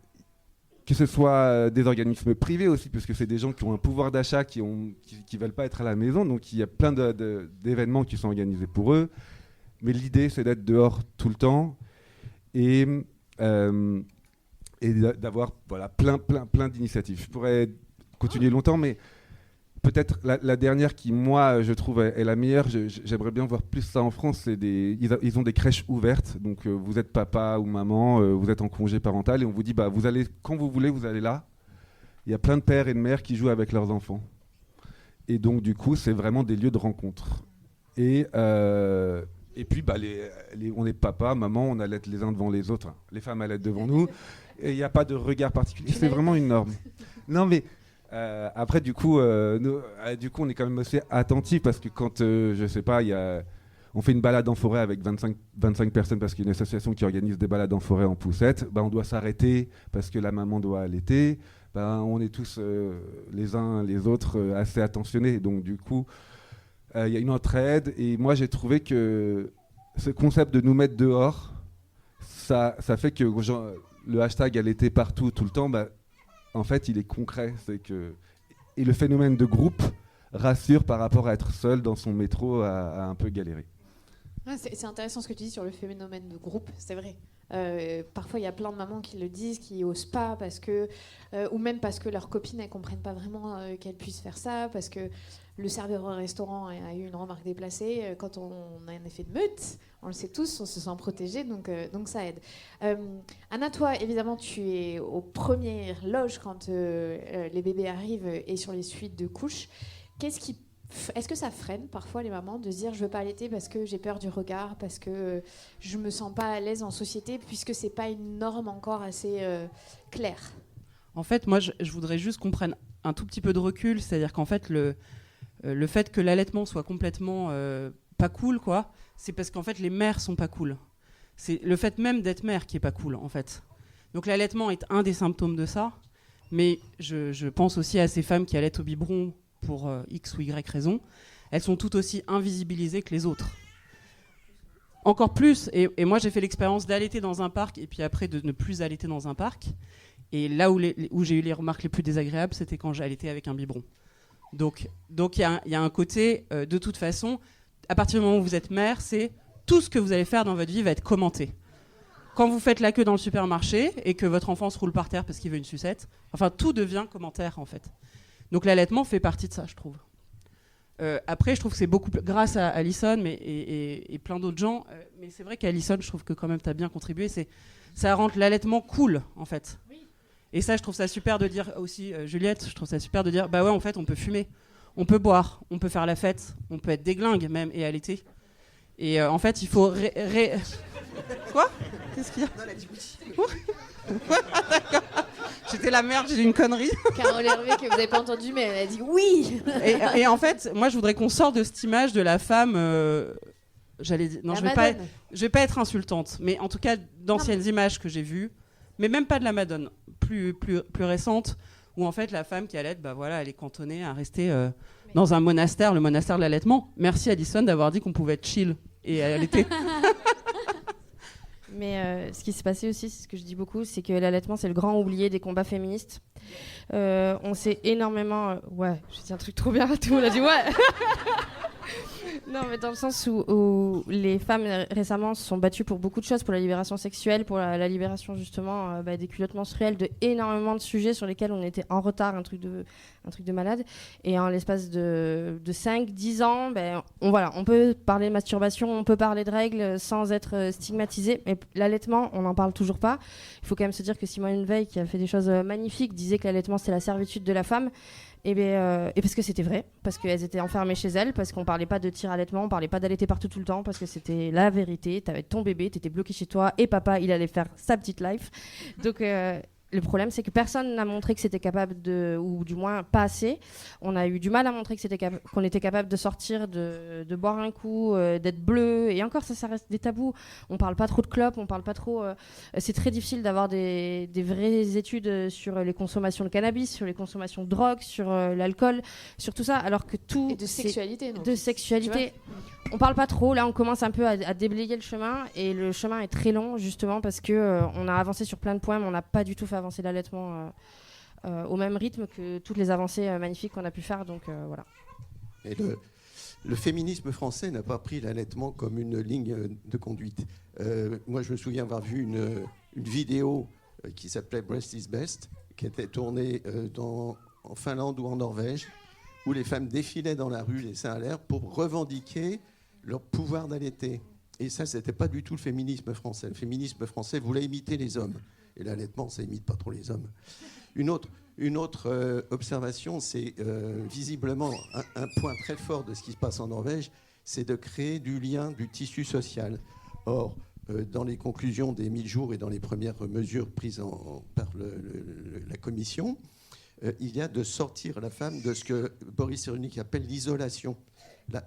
que ce soit des organismes privés aussi, puisque c'est des gens qui ont un pouvoir d'achat, qui veulent pas être à la maison, donc il y a plein d'événements qui sont organisés pour eux. Mais l'idée, c'est d'être dehors tout le temps et d'avoir voilà, plein d'initiatives. Je pourrais continuer longtemps, mais peut-être la dernière qui, moi, je trouve est la meilleure, j'aimerais bien voir plus ça en France, ils ont des crèches ouvertes, donc vous êtes papa ou maman, vous êtes en congé parental, et on vous dit, bah, vous allez, quand vous voulez, vous allez là. Il y a plein de pères et de mères qui jouent avec leurs enfants. Et donc, du coup, c'est vraiment des lieux de rencontre. Et puis, bah, on est papa, maman, on allait les uns devant les autres, hein. Les femmes allaitent devant nous, et il n'y a pas de regard particulier, c'est vraiment une norme. Non, mais... après, du coup, on est quand même assez attentif parce que quand, je sais pas, on fait une balade en forêt avec 25 personnes parce qu'il y a une association qui organise des balades en forêt en poussette, bah, on doit s'arrêter parce que la maman doit allaiter. Bah, on est tous les uns les autres assez attentionnés. Donc, du coup, il y a une entraide. Et moi, j'ai trouvé que ce concept de nous mettre dehors, ça fait que le hashtag allaiter partout, tout le temps, bah, en fait, il est concret. Et le phénomène de groupe rassure par rapport à être seul dans son métro à un peu galérer. Ouais, c'est intéressant ce que tu dis sur le phénomène de groupe, c'est vrai. Parfois, il y a plein de mamans qui le disent, qui n'osent pas, ou même parce que leurs copines ne comprennent pas vraiment qu'elles puissent faire ça, parce que le serveur au restaurant a eu une remarque déplacée. Quand on a un effet de meute, on le sait tous, on se sent protégé, donc ça aide. Anna, toi, évidemment, tu es aux premières loges quand les bébés arrivent et sur les suites de couches. Est-ce que ça freine parfois les mamans de se dire je veux pas allaiter parce que j'ai peur du regard, parce que je me sens pas à l'aise en société, puisque c'est pas une norme encore assez claire? En fait, moi, je voudrais juste qu'on prenne un tout petit peu de recul, c'est-à-dire qu'en fait, le fait que l'allaitement soit complètement pas cool, quoi, c'est parce qu'en fait, les mères sont pas cool. C'est le fait même d'être mère qui est pas cool, en fait. Donc l'allaitement est un des symptômes de ça, mais je pense aussi à ces femmes qui allaitent au biberon pour X ou Y raison. Elles sont tout aussi invisibilisées que les autres. Encore plus, et moi j'ai fait l'expérience d'allaiter dans un parc et puis après de ne plus allaiter dans un parc. Et là où j'ai eu les remarques les plus désagréables, c'était quand j'ai allaité avec un biberon. Donc il y a un côté, de toute façon, à partir du moment où vous êtes mère, c'est tout ce que vous allez faire dans votre vie va être commenté. Quand vous faites la queue dans le supermarché et que votre enfant se roule par terre parce qu'il veut une sucette, enfin tout devient commentaire en fait. Donc l'allaitement fait partie de ça, je trouve. Après, je trouve que c'est beaucoup plus... Grâce à Alison et plein d'autres gens, mais c'est vrai qu'Alison, je trouve que quand même tu as bien contribué, ça rend l'allaitement cool, en fait. Oui. Et ça, je trouve ça super de dire aussi, Juliette, je trouve ça super de dire, bah ouais, en fait, on peut fumer, on peut boire, on peut faire la fête, on peut être déglingue même et allaiter. Et en fait, il faut... Quoi ? Qu'est-ce qu'il y a ? Non, elle a dit oui. D'accord. J'étais la merde, j'ai dit une connerie. Carole Hervé, que vous n'avez pas entendu, mais elle a dit oui. Et en fait, moi, je voudrais qu'on sorte de cette image de la femme... j'allais dire, non, je vais pas être insultante, mais en tout cas, d'anciennes images que j'ai vues, mais même pas de la Madone, plus récente, où en fait, la femme qui allait, bah voilà, elle est cantonnée à rester dans un monastère, le monastère de l'allaitement. Merci Alison d'avoir dit qu'on pouvait être chill et allaiter. Mais ce qui s'est passé aussi, c'est ce que je dis beaucoup, c'est que l'allaitement, c'est le grand oublié des combats féministes. On s'est énormément... ouais, je dis un truc trop bien, tout le monde a dit ouais. Non, mais dans le sens où les femmes récemment se sont battues pour beaucoup de choses, pour la libération sexuelle, pour la libération justement des culottes menstruelles, de énormément de sujets sur lesquels on était en retard, un truc de malade. Et en l'espace de 5-10 ans, on peut parler de masturbation, on peut parler de règles sans être stigmatisé, mais l'allaitement, on n'en parle toujours pas. Il faut quand même se dire que Simone Veil, qui a fait des choses magnifiques, disait que l'allaitement c'était la servitude de la femme. Et parce que c'était vrai, parce qu'elles étaient enfermées chez elles, parce qu'on parlait pas de tir allaitement, on parlait pas d'allaiter partout tout le temps, parce que c'était la vérité. T'avais ton bébé, t'étais bloqué chez toi, et papa, il allait faire sa petite life. Donc Le problème, c'est que personne n'a montré que c'était capable ou du moins pas assez. On a eu du mal à montrer qu'on était capable de sortir, de boire un coup, d'être bleu. Et encore, ça reste des tabous. On parle pas trop de clopes, on parle pas trop. C'est très difficile d'avoir des vraies études sur les consommations de cannabis, sur les consommations de drogue, sur l'alcool, sur tout ça, alors que tout. Et de sexualité, non. De sexualité. On parle pas trop. Là, on commence un peu à déblayer le chemin, et le chemin est très long, justement, parce que on a avancé sur plein de points, mais on n'a pas du tout fait avancer l'allaitement au même rythme que toutes les avancées magnifiques qu'on a pu faire. Donc voilà. Et le féminisme français n'a pas pris l'allaitement comme une ligne de conduite. Moi, je me souviens avoir vu une vidéo qui s'appelait Breast is Best, qui était tournée en Finlande ou en Norvège, où les femmes défilaient dans la rue, les seins à l'air, pour revendiquer leur pouvoir d'allaiter. Et ça, c'était pas du tout le féminisme français. Le féminisme français voulait imiter les hommes. Et l'allaitement, ça imite pas trop les hommes. Une autre observation, c'est visiblement un point très fort de ce qui se passe en Norvège, c'est de créer du lien, du tissu social. Or, dans les conclusions des 1000 jours et dans les premières mesures prises par la Commission, il y a de sortir la femme de ce que Boris Cyrulnik appelle l'isolation.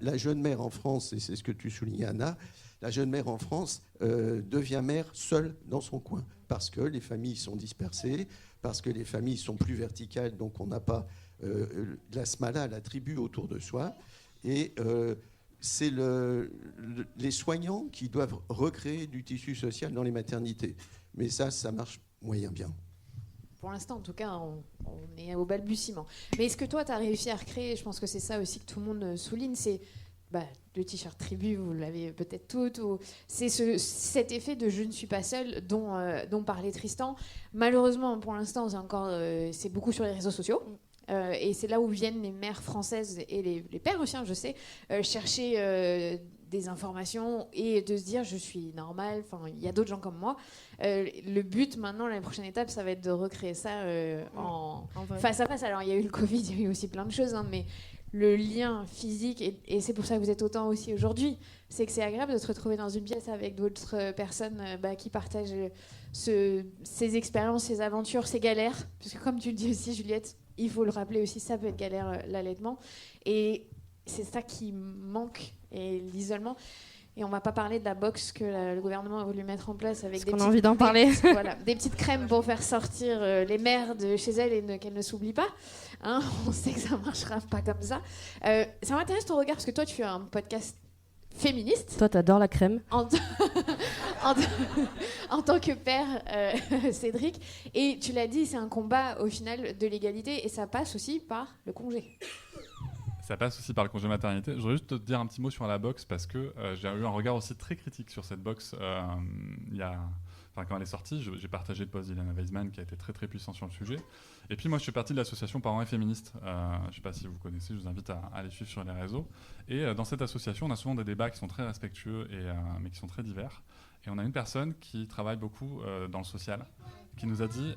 La jeune mère en France, et c'est ce que tu soulignais, Anna, la jeune mère en France devient mère seule dans son coin, parce que les familles sont dispersées, parce que les familles sont plus verticales, donc on n'a pas la smala, la tribu autour de soi. Et c'est les soignants qui doivent recréer du tissu social dans les maternités. Mais ça marche moyen bien. Pour l'instant, en tout cas, on est au balbutiement. Mais est-ce que toi, tu as réussi à recréer, je pense que c'est ça aussi que tout le monde souligne, c'est le t-shirt tribu, vous l'avez peut-être toutes, c'est cet effet de je ne suis pas seule dont parlait Tristan. Malheureusement, pour l'instant, c'est beaucoup sur les réseaux sociaux. Et c'est là où viennent les mères françaises et les pères aussi, je sais, chercher des informations et de se dire je suis normale, il y a d'autres gens comme moi. Le but maintenant, la prochaine étape, ça va être de recréer ça en face à face. Alors il y a eu le Covid, il y a eu aussi plein de choses, mais le lien physique, et c'est pour ça que vous êtes autant aussi aujourd'hui, c'est que c'est agréable de se retrouver dans une pièce avec d'autres personnes qui partagent ces expériences, ces aventures, ces galères, parce que comme tu le dis aussi, Juliette, il faut le rappeler aussi, ça peut être galère, l'allaitement, et c'est ça qui manque, et l'isolement. Et on ne va pas parler de la box que le gouvernement a voulu mettre en place avec qu'on a envie d'en parler. Des petites crèmes pour faire sortir les mères de chez elles et qu'elles ne s'oublient pas. Hein, on sait que ça ne marchera pas comme ça. Ça m'intéresse ton regard, parce que toi, tu fais un podcast féministe. Toi, t'adores la crème. En tant que père, Cédric. Et tu l'as dit, c'est un combat au final de l'égalité, et ça passe aussi par le congé. Ça passe aussi par le congé maternité. Je voudrais juste te dire un petit mot sur la box, parce que j'ai eu un regard aussi très critique sur cette box. Quand elle est sortie, j'ai partagé le post d'Ilana Weisman qui a été très très puissant sur le sujet. Et puis moi je fais partie de l'association Parents et Féministes. Je ne sais pas si vous connaissez, je vous invite à les suivre sur les réseaux. Et dans cette association, on a souvent des débats qui sont très respectueux, mais qui sont très divers. Et on a une personne qui travaille beaucoup dans le social, qui nous a dit,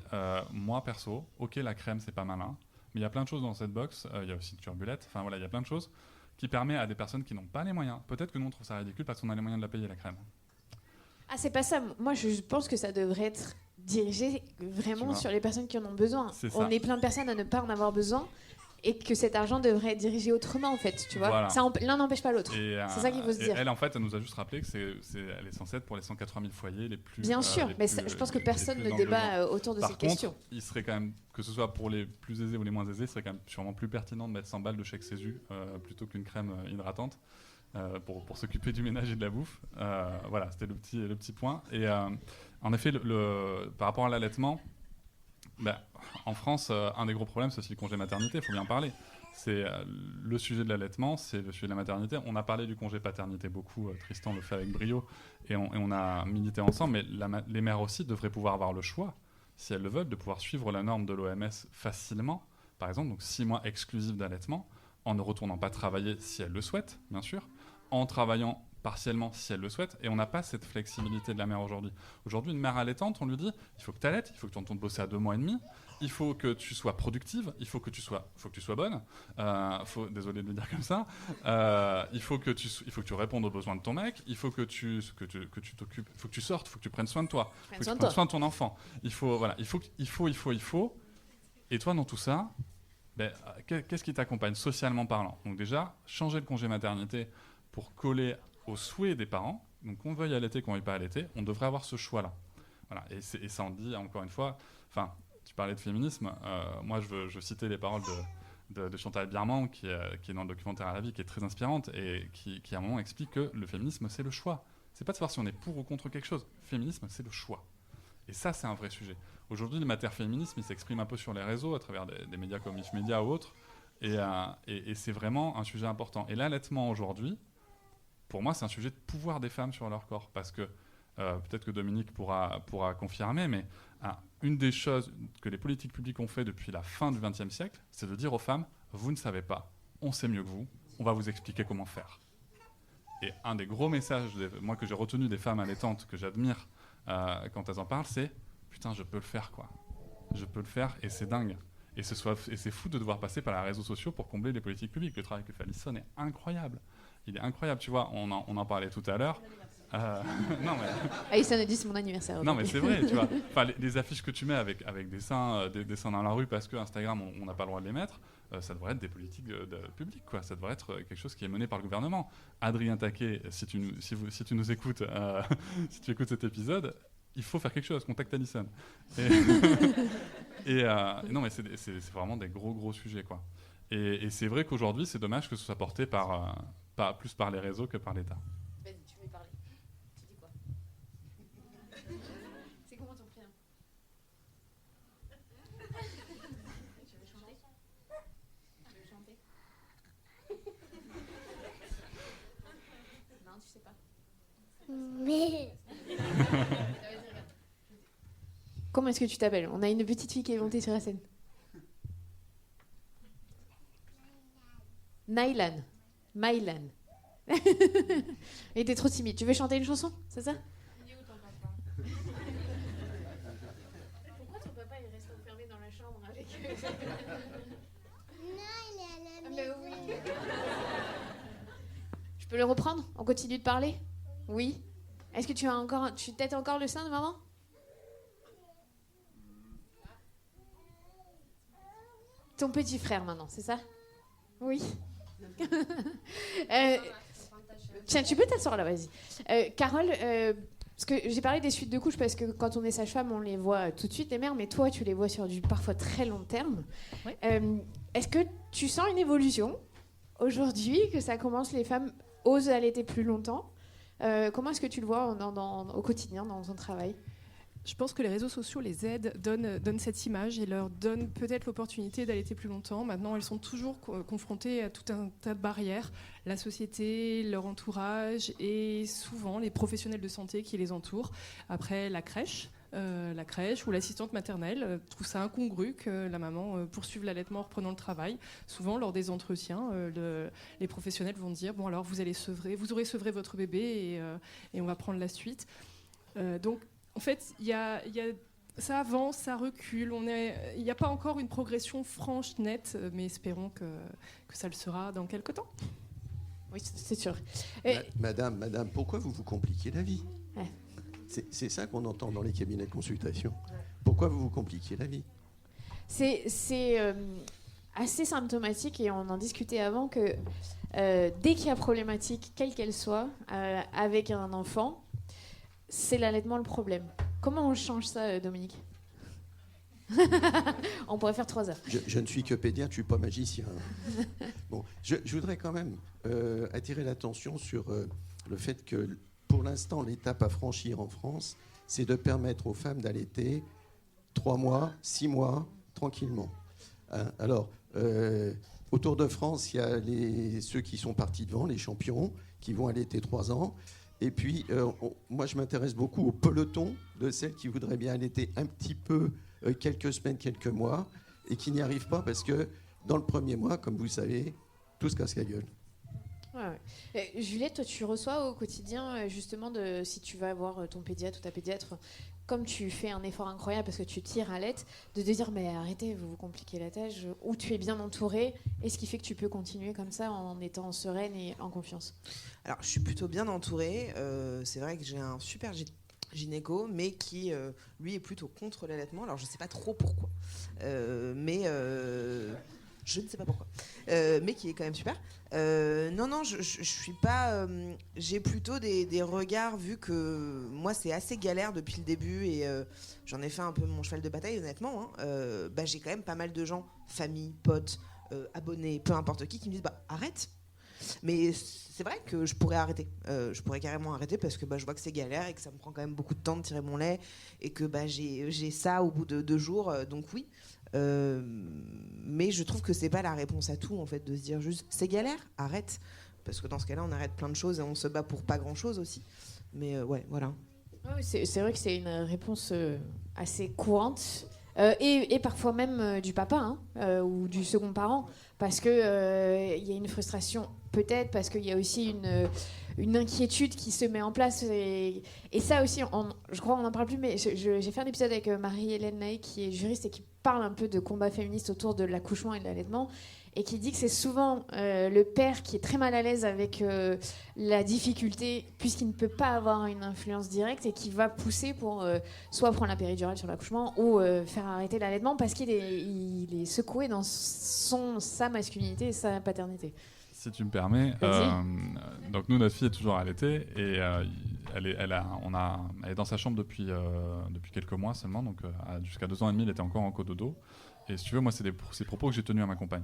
moi perso, ok la crème c'est pas malin, mais il y a plein de choses dans cette box, il y a aussi une turbulette, il y a plein de choses qui permettent à des personnes qui n'ont pas les moyens, peut-être que nous on trouve ça ridicule parce qu'on a les moyens de la payer la crème. Ah, c'est pas ça. Moi, je pense que ça devrait être dirigé vraiment sur les personnes qui en ont besoin. On est plein de personnes à ne pas en avoir besoin, et que cet argent devrait être dirigé autrement, en fait. Tu vois, voilà. L'un n'empêche pas l'autre. C'est ça qu'il faut se dire. Elle, en fait, elle nous a juste rappelé que elle est censée être pour les 180 000 foyers les plus. Bien sûr, mais je pense que personne ne débat autour de ces questions. Il serait quand même, que ce soit pour les plus aisés ou les moins aisés, ce serait quand même sûrement plus pertinent de mettre 100 balles de chèque Césu plutôt qu'une crème hydratante. Pour s'occuper du ménage et de la bouffe. Voilà, c'était le petit point. Et en effet, par rapport à l'allaitement, en France, un des gros problèmes, c'est aussi le congé maternité, il faut bien en parler. C'est le sujet de l'allaitement, c'est le sujet de la maternité. On a parlé du congé paternité beaucoup, Tristan le fait avec brio, et on a milité ensemble, mais les mères aussi devraient pouvoir avoir le choix, si elles le veulent, de pouvoir suivre la norme de l'OMS facilement. Par exemple, donc 6 mois exclusifs d'allaitement, en ne retournant pas travailler si elles le souhaitent, bien sûr, en travaillant partiellement si elle le souhaite, et on n'a pas cette flexibilité de la mère aujourd'hui. Aujourd'hui, une mère allaitante, on lui dit, il faut que tu allaites, il faut que tu retournes bosser à 2 mois et demi, il faut que tu sois productive, il faut que tu sois bonne, désolé de le dire comme ça, il faut que tu répondes aux besoins de ton mec, il faut que tu t'occupes, il faut que tu sortes, il faut que tu prennes soin de toi, il faut que tu prennes soin de ton enfant, il faut, et toi dans tout ça, qu'est-ce qui t'accompagne socialement parlant? Donc déjà, changer le congé maternité pour coller aux souhaits des parents, donc qu'on veuille allaiter, qu'on veuille pas allaiter, on devrait avoir ce choix-là. Voilà. Et ça en dit, encore une fois, tu parlais de féminisme, moi je citais les paroles de Chantal Biermann, qui est dans le documentaire À la vie, qui est très inspirante, et qui à un moment explique que le féminisme, c'est le choix. C'est pas de savoir si on est pour ou contre quelque chose. Le féminisme, c'est le choix. Et ça, c'est un vrai sujet. Aujourd'hui, le materféminisme, il s'exprime un peu sur les réseaux, à travers des médias comme If Media ou autres, et c'est vraiment un sujet important. Et l'allaitement aujourd'hui, pour moi, c'est un sujet de pouvoir des femmes sur leur corps, parce que peut-être que Dominique pourra confirmer, mais une des choses que les politiques publiques ont fait depuis la fin du XXe siècle, c'est de dire aux femmes, vous ne savez pas, on sait mieux que vous, on va vous expliquer comment faire. Et un des gros messages, moi, que j'ai retenu des femmes allaitantes, que j'admire quand elles en parlent, c'est putain, je peux le faire, quoi. Je peux le faire, et c'est dingue. Et c'est fou de devoir passer par les réseaux sociaux pour combler les politiques publiques. Le travail que fait Alison est incroyable. Il est incroyable, tu vois, on en parlait tout à l'heure. Non, mais... Alison a dit c'est mon anniversaire. Non, mais c'est vrai, tu vois. Les affiches que tu mets avec des seins dans la rue parce que Instagram, on n'a pas le droit de les mettre, ça devrait être des politiques publiques, quoi. Ça devrait être quelque chose qui est mené par le gouvernement. Adrien Taquet, si tu nous écoutes, si tu écoutes cet épisode, il faut faire quelque chose, contacte Alison. Non, mais c'est vraiment des gros sujets, quoi. Et c'est vrai qu'aujourd'hui, c'est dommage que ce soit porté plus par les réseaux que par l'État. Vas-y, tu veux y parler. Tu dis quoi? C'est comment ton prénom? Tu veux chanter? Tu veux chanter? Non, tu sais pas. Mais... Comment est-ce que tu t'appelles? On a une petite fille qui est montée sur la scène. Naïlan. Maïlan. Et t'es trop timide. Tu veux chanter une chanson? C'est ça? Il est où ton papa? Pourquoi ton papa il reste enfermé dans la chambre avec eux? Non, il est à la maison. Oui. Je peux le reprendre? On continue de parler? Oui. Est-ce que tu têtes encore le sein de maman? Ton petit frère maintenant, c'est ça? Oui. Tiens, tu peux t'asseoir là, vas-y. Carole, parce que j'ai parlé des suites de couches parce que quand on est sage-femme, on les voit tout de suite, les mères, mais toi, tu les vois sur du parfois très long terme. Oui. Est-ce que tu sens une évolution aujourd'hui, que ça commence, les femmes osent allaiter plus longtemps? Comment est-ce que tu le vois au quotidien dans ton travail? Je pense que les réseaux sociaux les aident, donnent cette image et leur donnent peut-être l'opportunité d'allaiter plus longtemps. Maintenant, elles sont toujours confrontées à tout un tas de barrières. La société, leur entourage et souvent les professionnels de santé qui les entourent. Après, la crèche ou l'assistante maternelle trouve ça incongru que la maman poursuive l'allaitement en reprenant le travail. Souvent, lors des entretiens, les professionnels vont dire « Bon, alors, vous aurez sevré votre bébé et on va prendre la suite. » Donc, en fait, ça avance, ça recule. Il n'y a pas encore une progression franche, nette, mais espérons que ça le sera dans quelques temps. Oui, c'est sûr. Madame, pourquoi vous vous compliquez la vie? Ouais. C'est ça qu'on entend dans les cabinets de consultation. Pourquoi vous vous compliquez la vie? C'est assez symptomatique, et on en discutait avant, que dès qu'il y a problématique, quelle qu'elle soit, avec un enfant, c'est l'allaitement le problème. Comment on change ça, Dominique? On pourrait faire 3 heures. Je ne suis que pédiatre, je ne suis pas magicien. Bon, je voudrais quand même attirer l'attention sur le fait que, pour l'instant, l'étape à franchir en France, c'est de permettre aux femmes d'allaiter 3 mois, 6 mois, tranquillement. Alors, au Tour de France, il y a ceux qui sont partis devant, les champions, qui vont allaiter 3 ans. Et puis, moi, je m'intéresse beaucoup au peloton de celles qui voudraient bien allaiter un petit peu, quelques semaines, quelques mois, et qui n'y arrivent pas parce que, dans le premier mois, comme vous le savez, tout se casse la gueule. Ouais. Juliette, toi, tu reçois au quotidien, justement, si tu vas voir ton pédiatre ou ta pédiatre, comme tu fais un effort incroyable parce que tu tires à l'aide, de te dire mais arrêtez, vous vous compliquez la tâche, ou tu es bien entourée, et ce qui fait que tu peux continuer comme ça en étant sereine et en confiance. Alors, je suis plutôt bien entourée. C'est vrai que j'ai un super gynéco, mais qui, lui, est plutôt contre l'allaitement. Alors, je ne sais pas trop pourquoi. Je ne sais pas pourquoi. Mais qui est quand même super. Non, je suis pas... j'ai plutôt des regards, vu que moi, c'est assez galère depuis le début, et j'en ai fait un peu mon cheval de bataille, honnêtement. J'ai quand même pas mal de gens, famille, potes, abonnés, peu importe qui me disent arrête. Mais c'est vrai que je pourrais arrêter. Je pourrais carrément arrêter parce que je vois que c'est galère et que ça me prend quand même beaucoup de temps de tirer mon lait et que j'ai ça au bout de 2 jours. Donc oui. Mais je trouve que c'est pas la réponse à tout, en fait, de se dire juste c'est galère, arrête. Parce que dans ce cas-là, on arrête plein de choses et on se bat pour pas grand-chose aussi. Mais ouais, voilà. Oui, c'est vrai que c'est une réponse assez courante. Et parfois même du papa ou du second parent, parce qu'il y a une frustration, peut-être parce qu'il y a aussi une inquiétude qui se met en place, et ça aussi, je crois qu'on n'en parle plus, mais j'ai fait un épisode avec Marie-Hélène Naï, qui est juriste et qui parle un peu de combat féministe autour de l'accouchement et de l'allaitement, et qui dit que c'est souvent le père qui est très mal à l'aise avec la difficulté, puisqu'il ne peut pas avoir une influence directe, et qui va pousser pour soit prendre la péridurale sur l'accouchement ou faire arrêter l'allaitement, parce qu'il est secoué dans sa masculinité et sa paternité. Si tu me permets, donc nous, notre fille est toujours allaitée, et elle est dans sa chambre depuis quelques mois seulement, donc jusqu'à 2 ans et demi, elle était encore en cododo. Et si tu veux, moi, c'est des propos que j'ai tenus à ma compagne.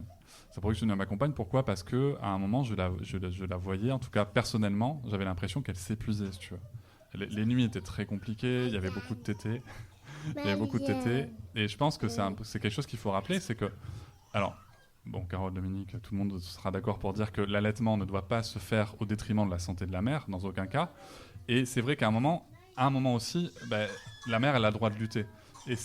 C'est propos que j'ai tenus à ma compagne. Pourquoi ? Parce qu'à un moment, je la voyais, en tout cas personnellement, j'avais l'impression qu'elle s'épuisait, si tu veux. Les nuits étaient très compliquées, il y avait beaucoup de tétés. Et je pense que c'est quelque chose qu'il faut rappeler, c'est que... Alors, bon, Carole, Dominique, tout le monde sera d'accord pour dire que l'allaitement ne doit pas se faire au détriment de la santé de la mère, dans aucun cas. Et c'est vrai qu'à un moment aussi, la mère, elle a le droit de lutter. Et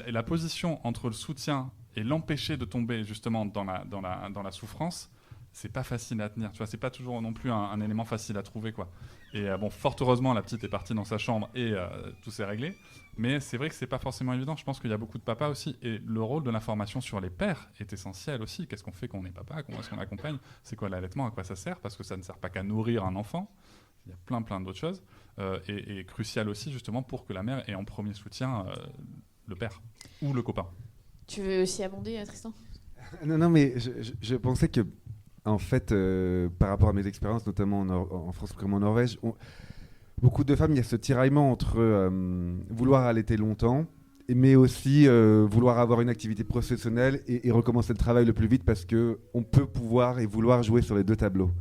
la position entre le soutien et l'empêcher de tomber justement dans la souffrance, c'est pas facile à tenir. Tu vois, c'est pas toujours non plus un élément facile à trouver, quoi. Et fort heureusement, la petite est partie dans sa chambre et tout s'est réglé. Mais c'est vrai que c'est pas forcément évident. Je pense qu'il y a beaucoup de papas aussi. Et le rôle de l'information sur les pères est essentiel aussi. Qu'est-ce qu'on fait quand on est papa ? Comment est-ce qu'on accompagne ? C'est quoi l'allaitement ? À quoi ça sert ? Parce que ça ne sert pas qu'à nourrir un enfant. Il y a plein d'autres choses. Et crucial aussi, justement, pour que la mère ait en premier soutien le père ou le copain. Tu veux aussi abonder, Tristan ? Non, mais je pensais que, en fait, par rapport à mes expériences, notamment en France comme en Norvège, beaucoup de femmes, il y a ce tiraillement entre vouloir allaiter longtemps, mais aussi vouloir avoir une activité professionnelle et recommencer le travail le plus vite, parce qu'on peut pouvoir et vouloir jouer sur les 2 tableaux.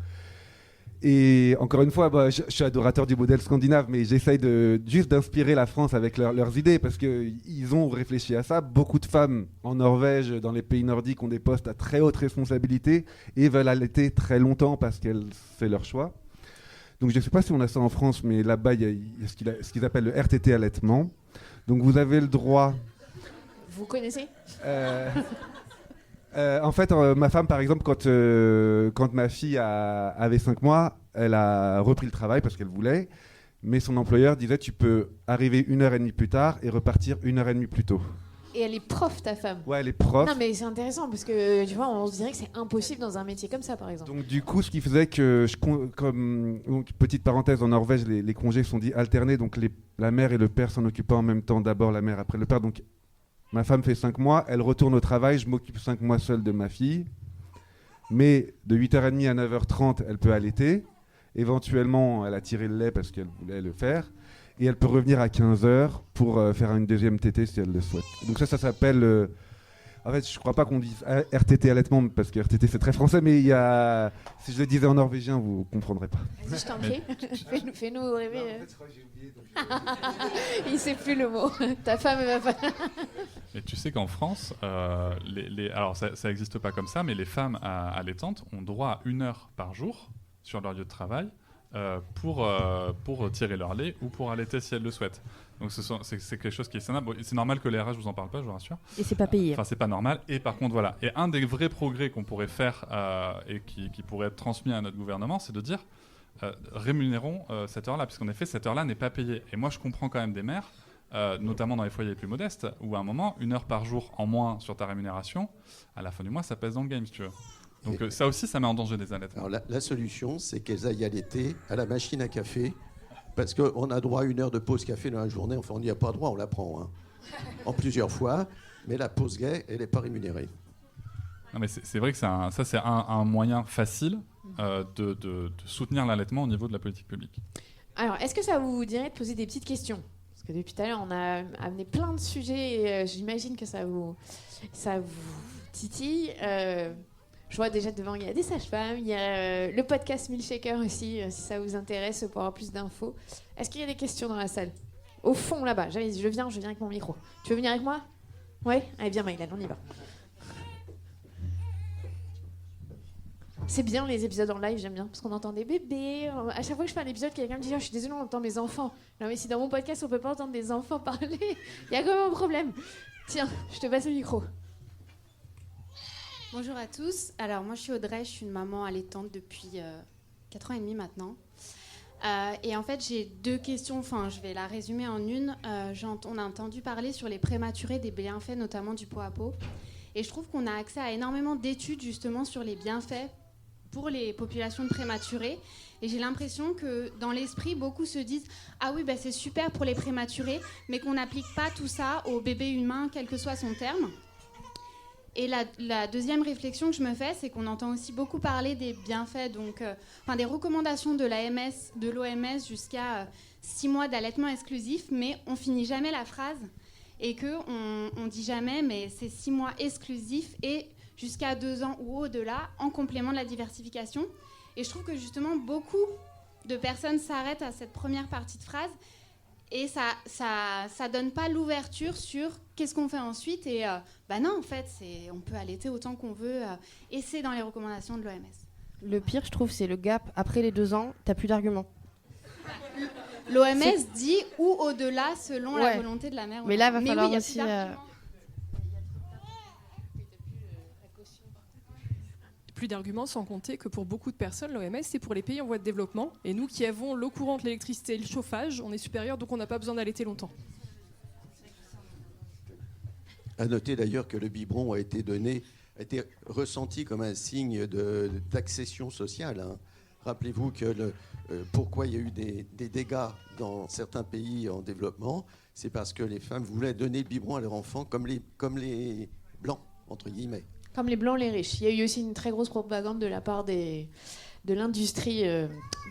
Et encore une fois, je suis adorateur du modèle scandinave, mais j'essaye juste d'inspirer la France avec leurs idées, parce qu'ils ont réfléchi à ça. Beaucoup de femmes en Norvège, dans les pays nordiques, ont des postes à très haute responsabilité et veulent allaiter très longtemps parce que c'est leur choix. Donc je ne sais pas si on a ça en France, mais là-bas, il y a ce qu'ils appellent le RTT allaitement. Donc vous avez le droit... Vous connaissez ? En fait, ma femme, par exemple, quand ma fille avait 5 mois, elle a repris le travail parce qu'elle voulait, mais son employeur disait tu peux arriver 1h30 plus tard et repartir 1h30 plus tôt. Et elle est prof, ta femme ? Ouais, elle est prof. Non, mais c'est intéressant parce que tu vois, on se dirait que c'est impossible dans un métier comme ça, par exemple. Donc du coup, ce qui faisait que, donc, petite parenthèse, en Norvège, les congés sont dits alternés, donc la mère et le père s'en occupaient en même temps, d'abord la mère, après le père. Donc ma femme fait 5 mois, elle retourne au travail, je m'occupe 5 mois seul de ma fille. Mais de 8h30 à 9h30, elle peut allaiter. Éventuellement, elle a tiré le lait parce qu'elle voulait le faire. Et elle peut revenir à 15h pour faire une deuxième tétée si elle le souhaite. Donc ça s'appelle... en fait, je ne crois pas qu'on dise RTT allaitement, parce que RTT c'est très français, mais il y a... Si je le disais en norvégien, vous ne comprendrez pas. Vas-y, je t'en prie. Fais-nous rêver. Non, en fait, je crois que j'ai oublié. Donc Il ne sait plus le mot. Ta femme et ma femme. Et tu sais qu'en France, alors ça n'existe pas comme ça, mais les femmes allaitantes ont droit à 1 heure par jour sur leur lieu de travail pour tirer leur lait ou pour allaiter si elles le souhaitent. Donc c'est quelque chose qui est sanable. Bon, c'est normal que les RH vous en parlent pas, je vous rassure. Et c'est pas payé. Enfin, c'est pas normal. Et par contre, voilà. Et un des vrais progrès qu'on pourrait faire et qui pourrait être transmis à notre gouvernement, c'est de dire rémunérons cette heure-là, puisqu'en effet, cette heure-là n'est pas payée. Et moi, je comprends quand même des mères, notamment dans les foyers les plus modestes, où à un moment, 1 heure par jour en moins sur ta rémunération, à la fin du mois, ça pèse dans le game, si tu veux. Donc ça aussi, ça met en danger des allaitements. Alors la solution, c'est qu'elles aillent allaiter à la machine à café, parce qu'on a droit à 1 heure de pause café dans la journée. Enfin, on n'y a pas droit, on la prend en plusieurs fois. Mais la pause gay, elle n'est pas rémunérée. Non, mais c'est vrai que ça, c'est un moyen facile de soutenir l'allaitement au niveau de la politique publique. Alors, est-ce que ça vous dirait de poser des petites questions ? Parce que depuis tout à l'heure, on a amené plein de sujets et j'imagine que ça vous titille. Je vois déjà devant, il y a des sages-femmes, il y a le podcast Milkshaker aussi, si ça vous intéresse, pour avoir plus d'infos. Est-ce qu'il y a des questions dans la salle ? Au fond, là-bas. Je viens avec mon micro. Tu veux venir avec moi ? Ouais ? Allez, viens, Maïlan, on y va. C'est bien les épisodes en live, j'aime bien, parce qu'on entend des bébés. À chaque fois que je fais un épisode, quelqu'un me dit « Je suis désolée, on entend mes enfants. » Non, mais si dans mon podcast, on peut pas entendre des enfants parler, il y a quand même un problème. Tiens, je te passe le micro. Bonjour à tous. Alors moi je suis Audrey, je suis une maman allaitante depuis 4 ans et demi maintenant. Et en fait j'ai 2 questions, enfin je vais la résumer en une. On a entendu parler sur les prématurés des bienfaits, notamment du pot à pot. Et je trouve qu'on a accès à énormément d'études justement sur les bienfaits pour les populations de prématurés. Et j'ai l'impression que dans l'esprit, beaucoup se disent « Ah oui, bah c'est super pour les prématurés », mais qu'on n'applique pas tout ça au bébé humain, quel que soit son terme. Et la deuxième réflexion que je me fais, c'est qu'on entend aussi beaucoup parler des bienfaits, donc, des recommandations de l'OMS jusqu'à 6 mois d'allaitement exclusif, mais on finit jamais la phrase et qu'on dit jamais, mais c'est 6 mois exclusifs et jusqu'à 2 ans ou au-delà, en complément de la diversification. Et je trouve que justement, beaucoup de personnes s'arrêtent à cette première partie de phrase et ça donne pas l'ouverture sur qu'est-ce qu'on fait ensuite. Et non, en fait, on peut allaiter autant qu'on veut. Et c'est dans les recommandations de l'OMS. Le pire, je trouve, c'est le gap. Après les 2 ans, t'as plus d'arguments. L'OMS dit ou au-delà selon la volonté de la mère. Mais là, va falloir aussi... Plus d'arguments, sans compter que pour beaucoup de personnes, l'OMS, c'est pour les pays en voie de développement. Et nous qui avons l'eau courante, l'électricité et le chauffage, on est supérieurs, donc on n'a pas besoin d'allaiter longtemps. À noter d'ailleurs que le biberon a été ressenti comme un signe d'accession sociale. Hein. Rappelez-vous que pourquoi il y a eu des dégâts dans certains pays en développement, c'est parce que les femmes voulaient donner le biberon à leurs enfants comme les blancs, entre guillemets. Comme les blancs, les riches. Il y a eu aussi une très grosse propagande de la part de l'industrie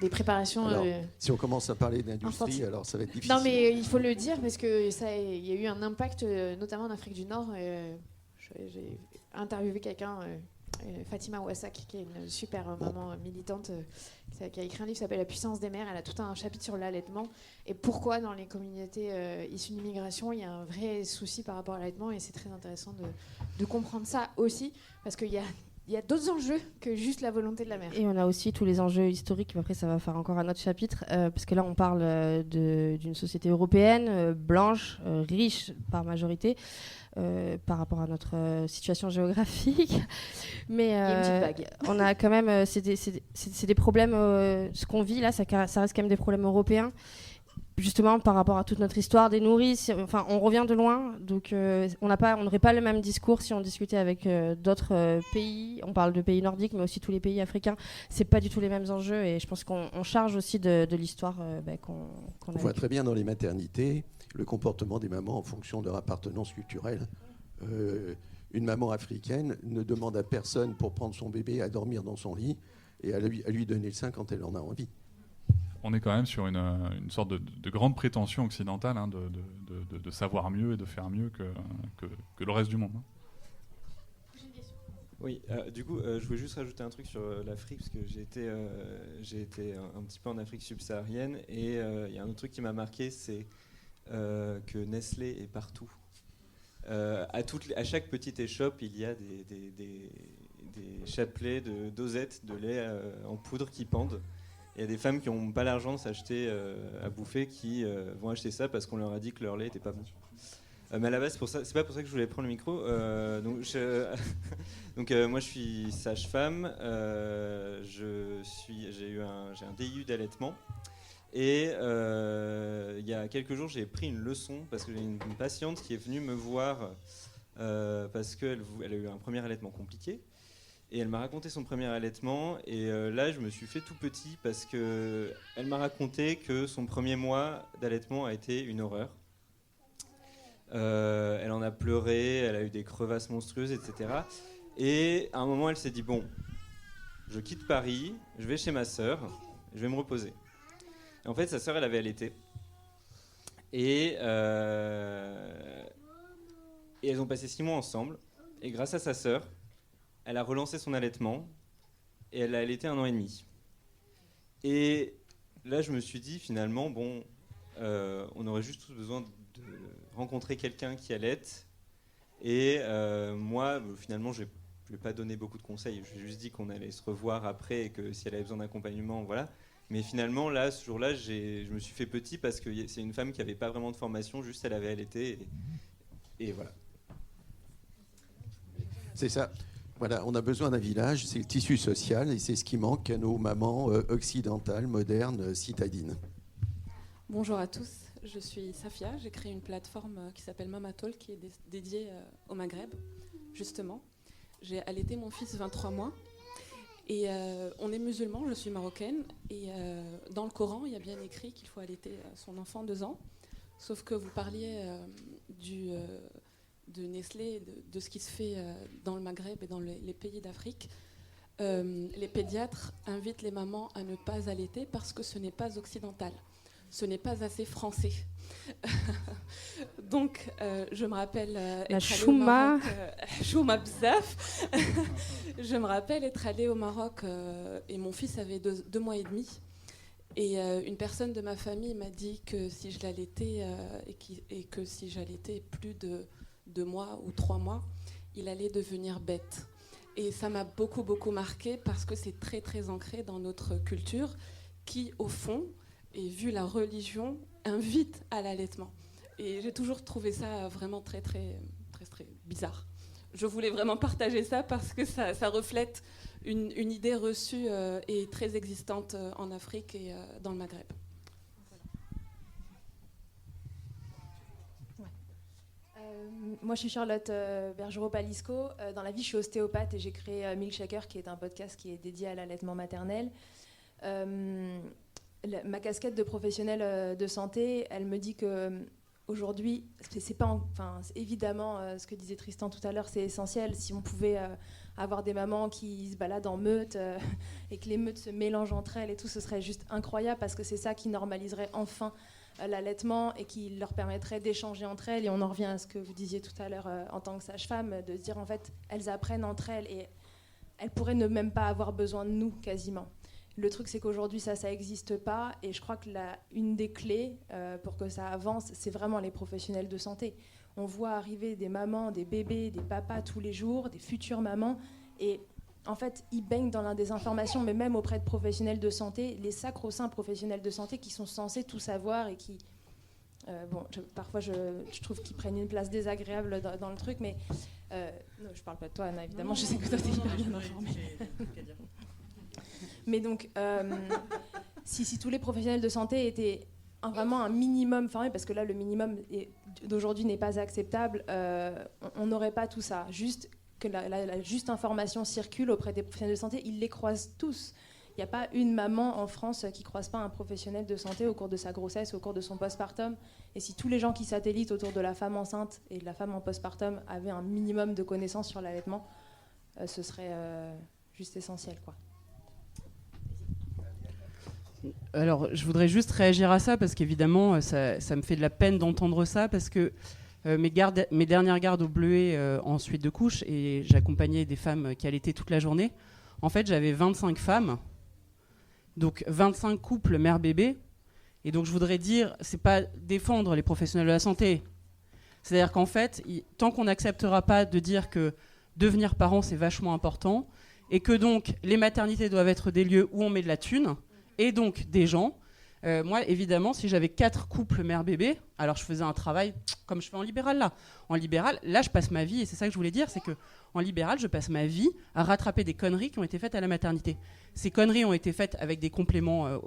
des préparations. Alors, si on commence à parler d'industrie, alors ça va être difficile. Non, mais il faut le dire parce que il y a eu un impact, notamment en Afrique du Nord. J'ai interviewé quelqu'un, Fatima Ouassak, qui est une super maman militante, qui a écrit un livre qui s'appelle La puissance des mères. Elle a tout un chapitre sur l'allaitement et pourquoi dans les communautés issues d'immigration, il y a un vrai souci par rapport à l'allaitement. Et c'est très intéressant de comprendre ça aussi, parce qu'il y a d'autres enjeux que juste la volonté de la mère. Et on a aussi tous les enjeux historiques, mais après ça va faire encore un autre chapitre, parce que là on parle d'une société européenne, blanche, riche par majorité, par rapport à notre situation géographique. Mais on a quand même, c'est des problèmes, ce qu'on vit là, ça reste quand même des problèmes européens. Justement par rapport à toute notre histoire des nourrices, enfin on revient de loin, donc on n'aurait pas le même discours si on discutait avec d'autres pays. On parle de pays nordiques, mais aussi tous les pays africains. C'est pas du tout les mêmes enjeux, et je pense qu'on charge aussi de l'histoire qu'on a. On voit très bien dans les maternités le comportement des mamans en fonction de leur appartenance culturelle. Une maman africaine ne demande à personne pour prendre son bébé à dormir dans son lit et à lui donner le sein quand elle en a envie. On est quand même sur une sorte de grande prétention occidentale, hein, de savoir mieux et de faire mieux que le reste du monde. Hein. Oui, du coup, je voulais juste rajouter un truc sur l'Afrique, parce que j'ai été un petit peu en Afrique subsaharienne, et il y a un autre truc qui m'a marqué, c'est que Nestlé est partout. À chaque petite échoppe, il y a des chapelets de dosettes de lait en poudre qui pendent. Il y a des femmes qui n'ont pas l'argent de s'acheter à bouffer qui vont acheter ça parce qu'on leur a dit que leur lait n'était pas bon. Mais à la base, c'est pas pour ça que je voulais prendre le micro. Moi, je suis sage-femme. J'ai un DIU d'allaitement. Et il y a quelques jours, j'ai pris une leçon parce que j'ai une patiente qui est venue me voir parce qu'elle a eu un premier allaitement compliqué. Et elle m'a raconté son premier allaitement. Et là, je me suis fait tout petit parce qu'elle m'a raconté que son premier mois d'allaitement a été une horreur. Elle en a pleuré, elle a eu des crevasses monstrueuses, etc. Et à un moment, elle s'est dit, bon, je quitte Paris, je vais chez ma sœur, je vais me reposer. Et en fait, sa sœur, elle avait allaité. Et elles ont passé 6 mois ensemble. Et grâce à sa sœur, elle a relancé son allaitement. Et elle a allaité 1 an et demi. Et là, je me suis dit, finalement, bon, on aurait juste tous besoin de rencontrer quelqu'un qui allaite. Et moi, finalement, je ne lui ai pas donné beaucoup de conseils. Je lui ai juste dit qu'on allait se revoir après et que si elle avait besoin d'accompagnement, voilà. Mais finalement, là, ce jour-là, je me suis fait petit parce que c'est une femme qui n'avait pas vraiment de formation, juste elle avait allaité. Et voilà. C'est ça. Voilà, on a besoin d'un village, c'est le tissu social et c'est ce qui manque à nos mamans occidentales, modernes, citadines. Bonjour à tous, je suis Safia, j'ai créé une plateforme qui s'appelle Mamatol qui est dédiée au Maghreb, justement. J'ai allaité mon fils 23 mois et on est musulmans, je suis marocaine et dans le Coran, il y a bien écrit qu'il faut allaiter son enfant 2 ans, sauf que vous parliez de Nestlé, de ce qui se fait dans le Maghreb et dans les pays d'Afrique. Les pédiatres invitent les mamans à ne pas allaiter parce que ce n'est pas occidental. Ce n'est pas assez français. Donc, je me rappelle la chouma. Chouma bzaf. Je me rappelle être allée au Maroc et mon fils avait 2 mois et demi. Et une personne de ma famille m'a dit que si je l'allaitais et que si j'allaitais plus de 2 mois ou 3 mois, il allait devenir bête. Et ça m'a beaucoup, beaucoup marqué parce que c'est très, très ancré dans notre culture qui, au fond, et vu la religion, invite à l'allaitement. Et j'ai toujours trouvé ça vraiment très, très, très, très bizarre. Je voulais vraiment partager ça parce que ça reflète une idée reçue et très existante en Afrique et dans le Maghreb. Moi, je suis Charlotte Bergerot-Palisco. Dans la vie, je suis ostéopathe et j'ai créé Milkshaker, qui est un podcast qui est dédié à l'allaitement maternel. Ma casquette de professionnelle de santé, elle me dit que aujourd'hui, c'est évidemment ce que disait Tristan tout à l'heure, c'est essentiel. Si on pouvait avoir des mamans qui se baladent en meute et que les meutes se mélangent entre elles et tout, ce serait juste incroyable parce que c'est ça qui normaliserait enfin l'allaitement et qui leur permettrait d'échanger entre elles. Et on en revient à ce que vous disiez tout à l'heure en tant que sage-femme, de se dire en fait, elles apprennent entre elles et elles pourraient ne même pas avoir besoin de nous quasiment. Le truc, c'est qu'aujourd'hui, ça n'existe pas. Et je crois que une des clés pour que ça avance, c'est vraiment les professionnels de santé. On voit arriver des mamans, des bébés, des papas tous les jours, des futures mamans. Et en fait, ils baignent dans la désinformation, mais même auprès de professionnels de santé, les sacro-saints professionnels de santé qui sont censés tout savoir et qui... parfois, je trouve qu'ils prennent une place désagréable dans le truc, mais... non, je ne parle pas de toi, Anna, évidemment. Non, je sais que toi, tu es hyper bien informée. Mais donc, si tous les professionnels de santé étaient vraiment un minimum formés, parce que là, le minimum d'aujourd'hui n'est pas acceptable, on n'aurait pas tout ça. Juste que la juste information circule auprès des professionnels de santé, ils les croisent tous. Il n'y a pas une maman en France qui ne croise pas un professionnel de santé au cours de sa grossesse, au cours de son postpartum. Et si tous les gens qui satellitent autour de la femme enceinte et de la femme en postpartum avaient un minimum de connaissances sur l'allaitement, ce serait juste essentiel, quoi. Alors, je voudrais juste réagir à ça parce qu'évidemment, ça me fait de la peine d'entendre ça parce que mes dernières gardes au Bleuet en suite de couche, et j'accompagnais des femmes qui allaitaient toute la journée. En fait, j'avais 25 femmes, donc 25 couples mère-bébé. Et donc, je voudrais dire, c'est pas défendre les professionnels de la santé. C'est-à-dire qu'en fait, tant qu'on n'acceptera pas de dire que devenir parent, c'est vachement important, et que donc les maternités doivent être des lieux où on met de la thune, et donc des gens. Moi, évidemment, si j'avais 4 couples mère-bébé, alors je faisais un travail comme je fais en libéral là. En libéral, là, je passe ma vie, et c'est ça que je voulais dire, c'est que en libéral, je passe ma vie à rattraper des conneries qui ont été faites à la maternité. Ces conneries ont été faites avec des compléments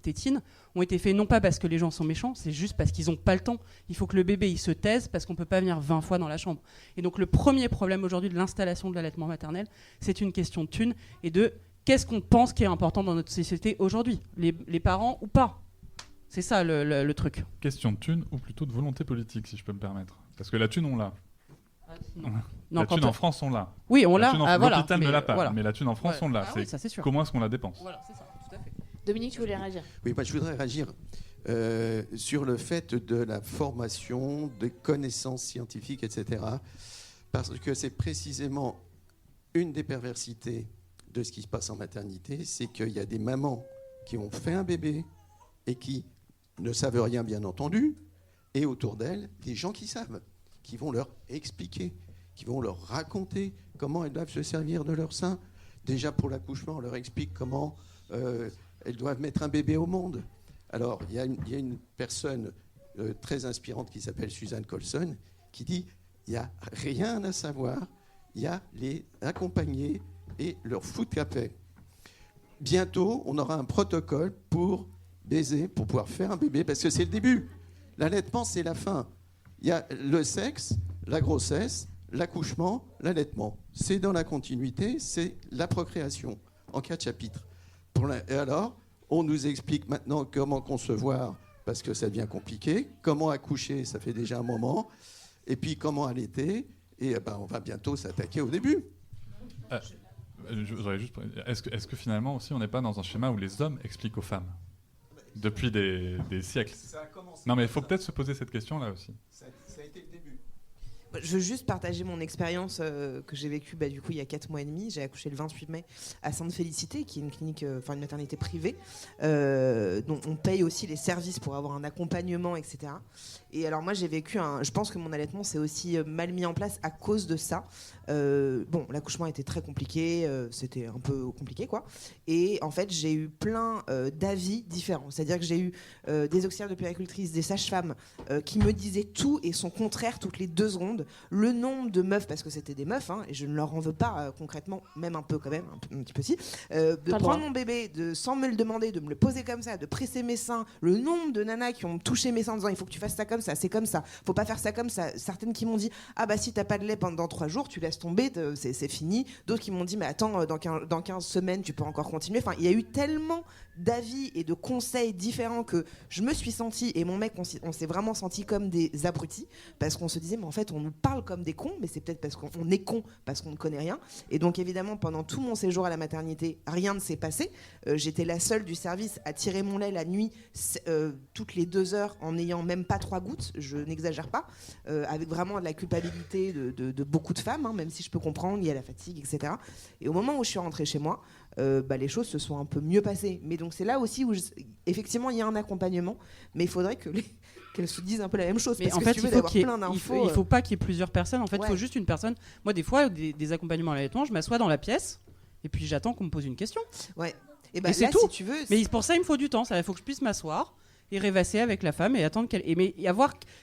tétines, ont été faits non pas parce que les gens sont méchants, c'est juste parce qu'ils n'ont pas le temps. Il faut que le bébé il se taise parce qu'on ne peut pas venir 20 fois dans la chambre. Et donc le premier problème aujourd'hui de l'installation de l'allaitement maternel, c'est une question de thunes et de qu'est-ce qu'on pense qui est important dans notre société aujourd'hui, les parents ou pas. C'est ça le truc. Question de thune ou plutôt de volonté politique, si je peux me permettre. Parce que la thune, on l'a. Non, la thune en France, on l'a. Oui, on l'a. L'hôpital ne l'a pas, voilà. mais la thune en France, on l'a. Oui, ça, c'est sûr. Comment est-ce qu'on la dépense? Voilà, c'est ça, tout à fait. Dominique, tu voulais réagir? Oui, moi, je voudrais réagir sur le fait de la formation, des connaissances scientifiques, etc. Parce que c'est précisément une des perversités de ce qui se passe en maternité, c'est qu'il y a des mamans qui ont fait un bébé et qui ne savent rien, bien entendu, et autour d'elles, des gens qui savent, qui vont leur expliquer, qui vont leur raconter comment elles doivent se servir de leur sein. Déjà pour l'accouchement, on leur explique comment elles doivent mettre un bébé au monde. Alors, il y a une personne très inspirante qui s'appelle Suzanne Colson, qui dit il n'y a rien à savoir, il y a les accompagner et leur foutre la paix. Bientôt, on aura un protocole pour baiser, pour pouvoir faire un bébé, parce que c'est le début. L'allaitement, c'est la fin. Il y a le sexe, la grossesse, l'accouchement, l'allaitement. C'est dans la continuité, c'est la procréation, en 4 chapitres. Et alors, on nous explique maintenant comment concevoir, parce que ça devient compliqué, comment accoucher, ça fait déjà un moment, et puis comment allaiter, et on va bientôt s'attaquer au début. Est-ce que finalement aussi, on n'est pas dans un schéma où les hommes expliquent aux femmes depuis des siècles? Non, mais il faut peut-être se poser cette question-là aussi. Ça a été le début. Je veux juste partager mon expérience que j'ai vécue du coup, il y a 4 mois et demi. J'ai accouché le 28 mai à Sainte-Félicité, qui est une clinique, une maternité privée, dont on paye aussi les services pour avoir un accompagnement, etc. Et alors moi, j'ai vécu je pense que mon allaitement s'est aussi mal mis en place à cause de ça. L'accouchement était très compliqué, c'était un peu compliqué, quoi. Et en fait, j'ai eu plein d'avis différents. C'est-à-dire que j'ai eu des auxiliaires de puéricultrices, des sages-femmes qui me disaient tout et son contraire toutes les 2 secondes. Le nombre de meufs, parce que c'était des meufs, et je ne leur en veux pas concrètement, même un peu quand même, un petit peu si, de prendre mon bébé, sans me le demander, de me le poser comme ça, de presser mes seins, le nombre de nanas qui ont touché mes seins en disant il faut que tu fasses ça comme ça, c'est comme ça, faut pas faire ça comme ça. Certaines qui m'ont dit si t'as pas de lait pendant 3 jours, tu laisses tomber, c'est fini. D'autres qui m'ont dit mais attends, dans 15 semaines tu peux encore continuer. Enfin, il y a eu tellement d'avis et de conseils différents que je me suis sentie, et mon mec, on s'est vraiment sentis comme des abrutis, parce qu'on se disait mais en fait on nous parle comme des cons, mais c'est peut-être parce qu'on est cons, parce qu'on ne connaît rien. Et donc évidemment pendant tout mon séjour à la maternité, rien ne s'est passé. J'étais la seule du service à tirer mon lait la nuit toutes les 2 heures en n'ayant même pas 3 gouttes, je n'exagère pas, avec vraiment de la culpabilité de beaucoup de femmes, même si je peux comprendre, il y a la fatigue, etc. Et au moment où je suis rentrée chez moi, les choses se sont un peu mieux passées. Mais donc c'est là aussi où effectivement il y a un accompagnement, mais il faudrait qu'elles se disent un peu la même chose. Mais parce en que fait, si tu veux d'avoir plein d'infos, il faut pas qu'il y ait plusieurs personnes. En fait, il faut juste une personne. Moi, des fois, des accompagnements à l'allaitement, je m'assois dans la pièce et puis j'attends qu'on me pose une question. Ouais. Et là, c'est tout. Si tu veux, mais pour ça, il me faut du temps. Il faut que je puisse m'asseoir et rêvasser avec la femme et attendre qu'elle. Mais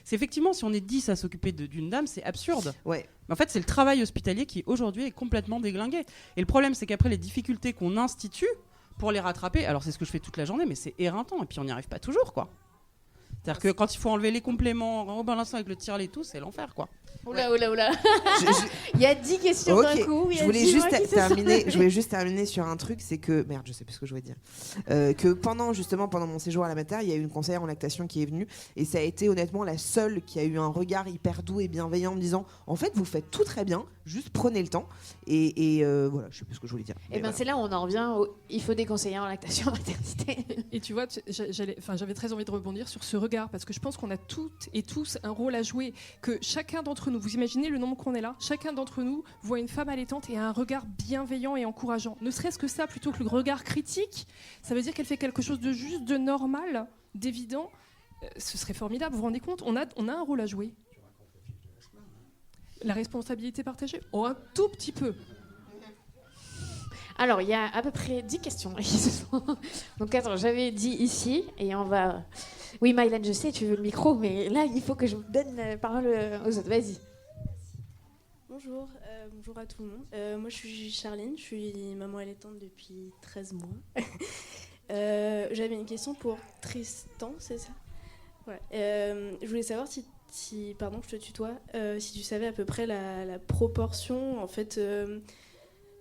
c'est effectivement, si on est 10 à s'occuper d'une dame, c'est absurde. Ouais. Mais en fait, c'est le travail hospitalier qui aujourd'hui est complètement déglingué. Et le problème, c'est qu'après les difficultés qu'on institue pour les rattraper, alors c'est ce que je fais toute la journée, mais c'est éreintant et puis on n'y arrive pas toujours, quoi. C'est-à-dire que quand il faut enlever les compléments, en l'instant avec le tire-lait et tout, c'est l'enfer, quoi. Oula. Il y a 10 questions d'un coup. Je voulais juste terminer sur un truc, c'est que... Merde, je sais plus ce que je voulais dire. Que pendant mon séjour à la mater, il y a eu une conseillère en lactation qui est venue, et ça a été honnêtement la seule qui a eu un regard hyper doux et bienveillant en me disant en fait, vous faites tout très bien, juste prenez le temps. Et voilà, je sais plus ce que je voulais dire. Et c'est là où on en revient il faut des conseillers en lactation en maternité. Et tu vois, j'avais très envie de rebondir sur ce regard, parce que je pense qu'on a toutes et tous un rôle à jouer, que chacun d'entre nous, vous imaginez le nombre qu'on est là, chacun d'entre nous voit une femme allaitante et a un regard bienveillant et encourageant. Ne serait-ce que ça, plutôt que le regard critique, ça veut dire qu'elle fait quelque chose de juste, de normal, d'évident. Ce serait formidable, vous vous rendez compte, on a un rôle à jouer. La responsabilité partagée, un tout petit peu. Alors, il y a à peu près 10 questions. Donc, attends, j'avais dit ici, et on va... Oui, Mylène, je sais, tu veux le micro, mais là, il faut que je donne la parole aux autres. Vas-y. Bonjour, bonjour à tout le monde. Moi, je suis Charline, je suis maman allaitante depuis 13 mois. J'avais une question pour Tristan, c'est ça? Ouais. Je voulais savoir si, pardon, je te tutoie, si tu savais à peu près la proportion, en fait,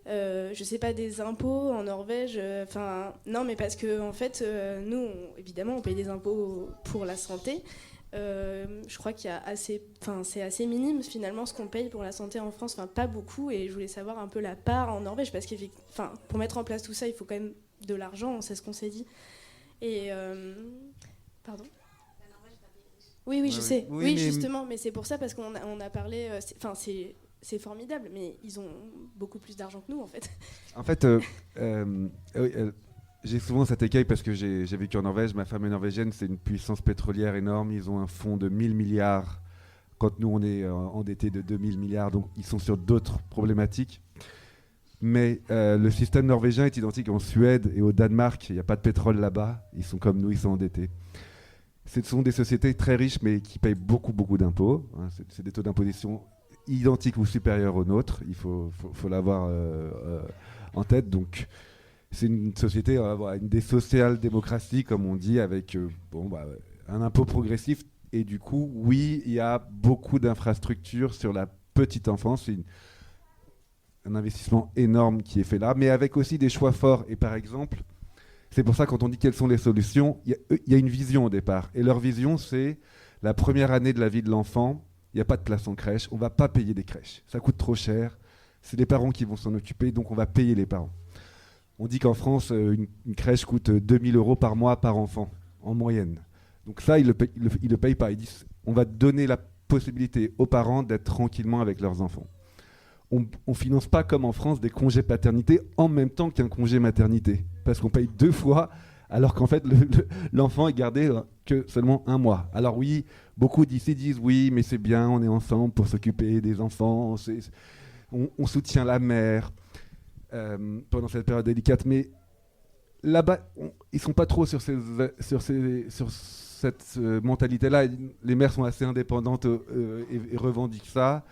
je sais pas, des impôts en Norvège. Non, mais parce que, en fait, nous, évidemment, on paye des impôts pour la santé. Je crois qu'il y a c'est assez minime finalement ce qu'on paye pour la santé en France, pas beaucoup, et je voulais savoir un peu la part en Norvège, parce que pour mettre en place tout ça, il faut quand même de l'argent, c'est ce qu'on s'est dit. Et pardon. Oui, je sais. Oui, justement, mais c'est pour ça, parce qu'on a parlé. C'est formidable, mais ils ont beaucoup plus d'argent que nous, en fait. En fait, j'ai souvent cet écueil parce que j'ai vécu en Norvège. Ma femme est norvégienne, c'est une puissance pétrolière énorme. Ils ont un fonds de 1000 milliards, quand nous, on est endettés de 2000 milliards. Donc, ils sont sur d'autres problématiques. Mais le système norvégien est identique en Suède et au Danemark. Il n'y a pas de pétrole là-bas. Ils sont comme nous, ils sont endettés. Ce sont des sociétés très riches, mais qui payent beaucoup, beaucoup d'impôts. Hein. C'est des taux d'imposition identiques ou supérieurs aux nôtres. Il faut l'avoir en tête. Donc, c'est une société, une des social-démocraties, comme on dit, avec un impôt progressif. Et du coup, oui, il y a beaucoup d'infrastructures sur la petite enfance. C'est un investissement énorme qui est fait là, mais avec aussi des choix forts. Et par exemple, c'est pour ça, quand on dit quelles sont les solutions, il y a une vision au départ. Et leur vision, c'est la première année de la vie de l'enfant, il n'y a pas de place en crèche, on ne va pas payer des crèches. Ça coûte trop cher, c'est les parents qui vont s'en occuper, donc on va payer les parents. On dit qu'en France, une crèche coûte 2000 € par mois par enfant, en moyenne. Donc ça, ils le payent pas. Ils disent, on va donner la possibilité aux parents d'être tranquillement avec leurs enfants. On ne finance pas, comme en France, des congés paternité en même temps qu'un congé maternité. Parce qu'on paye 2 fois, alors qu'en fait, l'enfant est gardé que seulement 1 mois. Alors oui, beaucoup d'ici disent, oui, mais c'est bien, on est ensemble pour s'occuper des enfants, on soutient la mère pendant cette période délicate. Mais là-bas, ils ne sont pas trop sur cette mentalité-là. Les mères sont assez indépendantes et revendiquent ça.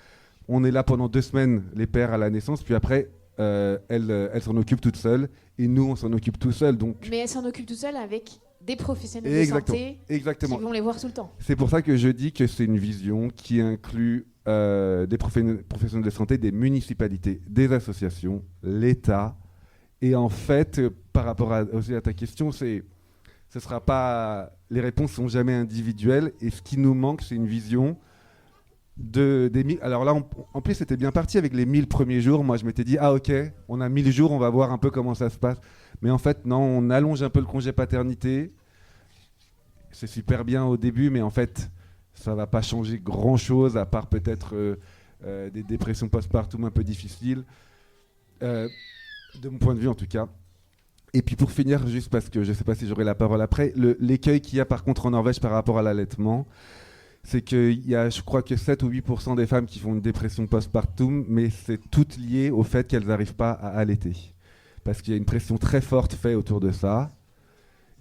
On est là pendant 2 semaines, les pères à la naissance, puis après, elles s'en occupent toutes seules, et nous, on s'en occupe tout seuls. Donc... Mais elles s'en occupent tout seules avec des professionnels de santé qui vont les voir tout le temps. C'est pour ça que je dis que c'est une vision qui inclut des professionnels de santé, des municipalités, des associations, l'État. Et en fait, par rapport aussi à ta question, les réponses ne sont jamais individuelles, et ce qui nous manque, c'est une vision... Alors là, en plus, c'était bien parti avec les 1000 premiers jours. Moi, je m'étais dit, ok, on a 1000 jours, on va voir un peu comment ça se passe. Mais en fait, non, on allonge un peu le congé paternité. C'est super bien au début, mais en fait, ça ne va pas changer grand-chose, à part peut-être des dépressions postpartum un peu difficiles, de mon point de vue en tout cas. Et puis pour finir, juste parce que je ne sais pas si j'aurai la parole après, l'écueil qu'il y a par contre en Norvège par rapport à l'allaitement, c'est qu'il y a, je crois que 7 ou 8% des femmes qui font une dépression postpartum, mais c'est toutes lié au fait qu'elles n'arrivent pas à allaiter. Parce qu'il y a une pression très forte faite autour de ça.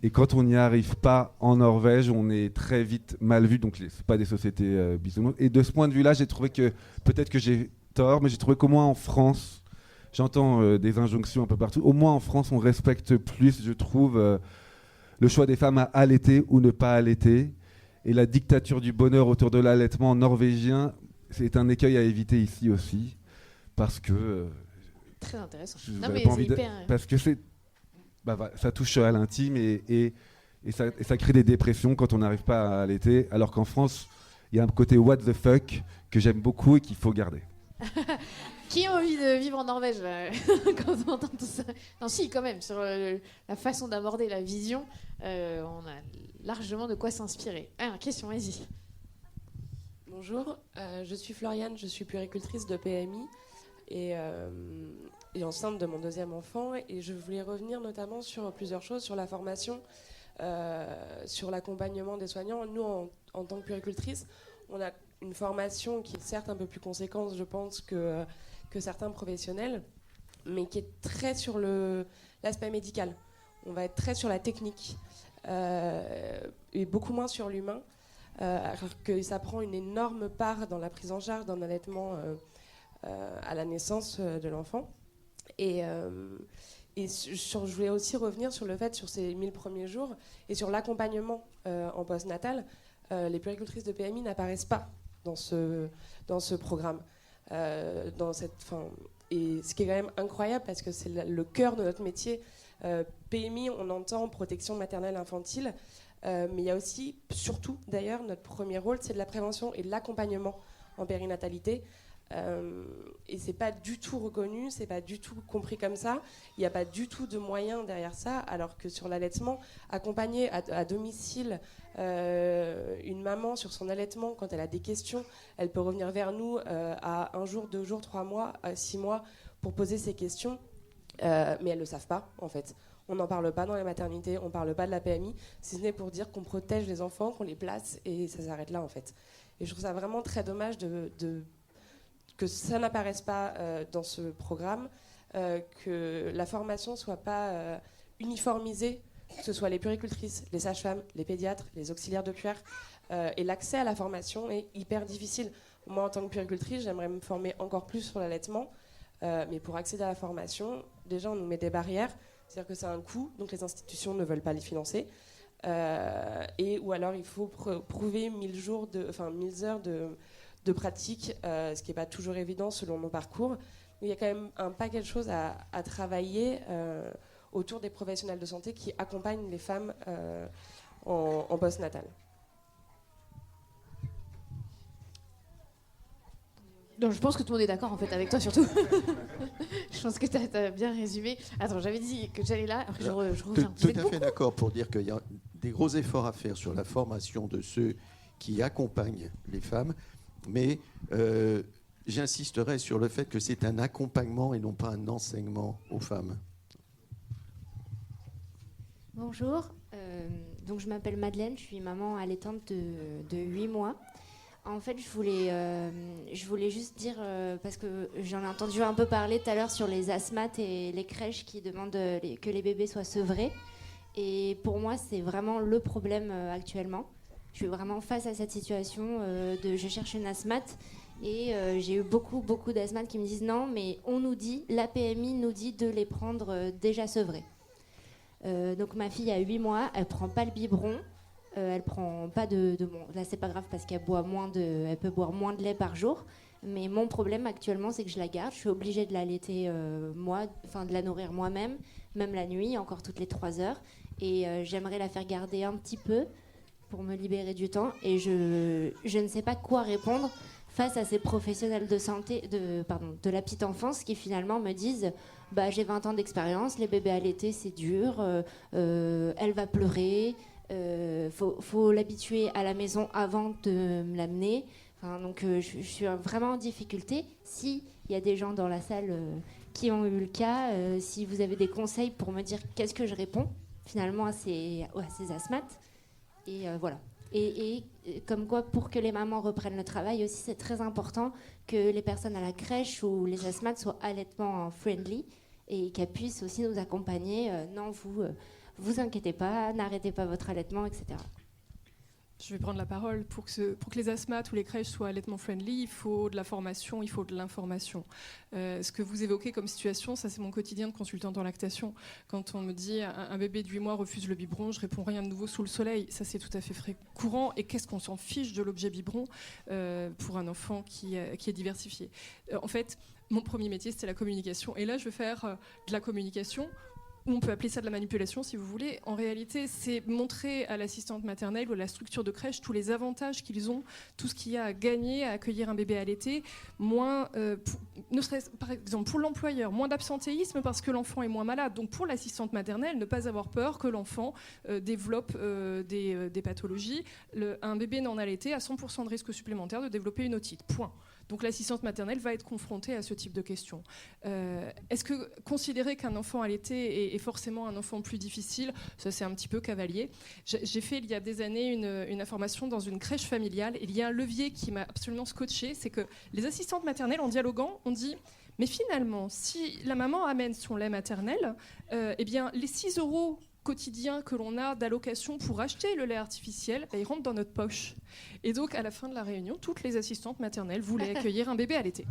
Et quand on n'y arrive pas en Norvège, on est très vite mal vu. Donc, ce n'est pas des sociétés bisounours. Et de ce point de vue-là, j'ai trouvé que, peut-être que j'ai tort, mais j'ai trouvé qu'au moins en France, j'entends des injonctions un peu partout, au moins en France, on respecte plus, je trouve, le choix des femmes à allaiter ou ne pas allaiter. Et la dictature du bonheur autour de l'allaitement norvégien, c'est un écueil à éviter ici aussi, parce que... Très intéressant. Non, mais c'est hyper... Parce que ça touche à l'intime et ça crée des dépressions quand on n'arrive pas à allaiter, alors qu'en France, il y a un côté what the fuck que j'aime beaucoup et qu'il faut garder. Qui a envie de vivre en Norvège quand on entend tout ça? Non, si, quand même, sur la façon d'aborder la vision, on a largement de quoi s'inspirer. Alors, question, vas-y. Bonjour, je suis Floriane, je suis puéricultrice de PMI et enceinte de mon 2e enfant. Et je voulais revenir notamment sur plusieurs choses, sur la formation, sur l'accompagnement des soignants. Nous, en tant que puéricultrice, on a une formation qui est certes un peu plus conséquente, je pense, que certains professionnels. mais qui est très sur l'aspect médical. On va être très sur la technique et beaucoup moins sur l'humain, alors que ça prend une énorme part dans la prise en charge d'un allaitement à la naissance de l'enfant. Et je voulais aussi revenir sur le fait, sur ces 1000 premiers jours, et sur l'accompagnement en postnatal. Les puéricultrices de PMI n'apparaissent pas dans ce programme. Et ce qui est quand même incroyable, parce que c'est le cœur de notre métier. PMI, on entend protection maternelle infantile, mais il y a aussi, surtout d'ailleurs, notre premier rôle, c'est de la prévention et de l'accompagnement en périnatalité. Et c'est pas du tout reconnu, c'est pas du tout compris comme ça. Il n'y a pas du tout de moyens derrière ça, alors que sur l'allaitement, accompagner à domicile une maman sur son allaitement, quand elle a des questions, elle peut revenir vers nous à 1 jour, 2 jours, 3 mois, 6 mois pour poser ses questions, mais elles ne le savent pas en fait. On n'en parle pas dans les maternités, on ne parle pas de la PMI, si ce n'est pour dire qu'on protège les enfants, qu'on les place, et ça s'arrête là en fait. Et je trouve ça vraiment très dommage que ça n'apparaisse pas dans ce programme, que la formation ne soit pas uniformisée, que ce soit les puéricultrices, les sages-femmes, les pédiatres, les auxiliaires de puère, et l'accès à la formation est hyper difficile. Moi, en tant que puéricultrice, j'aimerais me former encore plus sur l'allaitement, mais pour accéder à la formation, déjà, on nous met des barrières, c'est-à-dire que c'est un coût, donc les institutions ne veulent pas les financer, ou alors il faut prouver 1000 heures de pratique, ce qui n'est pas toujours évident selon nos parcours. Il y a quand même un paquet de choses à travailler autour des professionnels de santé qui accompagnent les femmes en postnatal. Donc, je pense que tout le monde est d'accord en fait avec toi surtout. Je pense que tu as bien résumé. Attends, j'avais dit que j'allais là, après je reviens. Tout à fait d'accord pour dire qu'il y a des gros efforts à faire sur la formation de ceux qui accompagnent les femmes, mais j'insisterai sur le fait que c'est un accompagnement et non pas un enseignement aux femmes. Bonjour, donc je m'appelle Madeleine, je suis maman allaitante de 8 mois. En fait, je voulais juste dire, parce que j'en ai entendu un peu parler tout à l'heure sur les asthmates et les crèches qui demandent que les bébés soient sevrés. Et pour moi, c'est vraiment le problème actuellement. Je suis vraiment face à cette situation je cherche une asthmate et j'ai eu beaucoup d'asthmates qui me disent non, mais la PMI nous dit de les prendre déjà sevrés. Donc ma fille a 8 mois, elle prend pas le biberon. Elle prend pas là c'est pas grave parce qu'elle elle peut boire moins de lait par jour, mais mon problème actuellement c'est que je la garde, je suis obligée de l'allaiter de la nourrir moi-même, même la nuit, encore toutes les 3 heures, et j'aimerais la faire garder un petit peu pour me libérer du temps, et je ne sais pas quoi répondre face à ces professionnels de santé de la petite enfance qui finalement me disent j'ai 20 ans d'expérience, les bébés allaités c'est dur, elle va pleurer. Faut l'habituer à la maison avant de me l'amener. Donc je suis vraiment en difficulté. S'il y a des gens dans la salle qui ont eu le cas, si vous avez des conseils pour me dire qu'est-ce que je réponds finalement à ces asthmates. Et voilà. Et comme quoi, pour que les mamans reprennent le travail aussi, c'est très important que les personnes à la crèche ou les asthmates soient allaitement friendly et qu'elles puissent aussi nous accompagner. Vous inquiétez pas, n'arrêtez pas votre allaitement, etc. Je vais prendre la parole. Pour que les asthmates ou les crèches soient allaitement friendly, il faut de la formation, il faut de l'information. Ce que vous évoquez comme situation, ça c'est mon quotidien de consultante en lactation. Quand on me dit un bébé de 8 mois refuse le biberon, je réponds rien de nouveau sous le soleil. Ça c'est tout à fait courant. Et qu'est-ce qu'on s'en fiche de l'objet biberon pour un enfant qui est diversifié. En fait, mon premier métier c'était la communication. Et là je vais faire de la communication. Ou on peut appeler ça de la manipulation si vous voulez. En réalité, c'est montrer à l'assistante maternelle ou à la structure de crèche tous les avantages qu'ils ont, tout ce qu'il y a à gagner à accueillir un bébé allaité, ne serait-ce par exemple pour l'employeur, moins d'absentéisme parce que l'enfant est moins malade. Donc pour l'assistante maternelle, ne pas avoir peur que l'enfant développe des pathologies. Un bébé non allaité a 100% de risque supplémentaire de développer une otite. Point. Donc l'assistante maternelle va être confrontée à ce type de questions. Est-ce que considérer qu'un enfant allaité est forcément un enfant plus difficile, ça c'est un petit peu cavalier. J'ai fait il y a des années une information dans une crèche familiale. Il y a un levier qui m'a absolument scotché, c'est que les assistantes maternelles, en dialoguant, on dit Mais finalement, si la maman amène son lait maternel, eh bien, les 6 € quotidiens que l'on a d'allocation pour acheter le lait artificiel, ils rentrent dans notre poche. Et donc, à la fin de la réunion, toutes les assistantes maternelles voulaient accueillir un bébé allaité.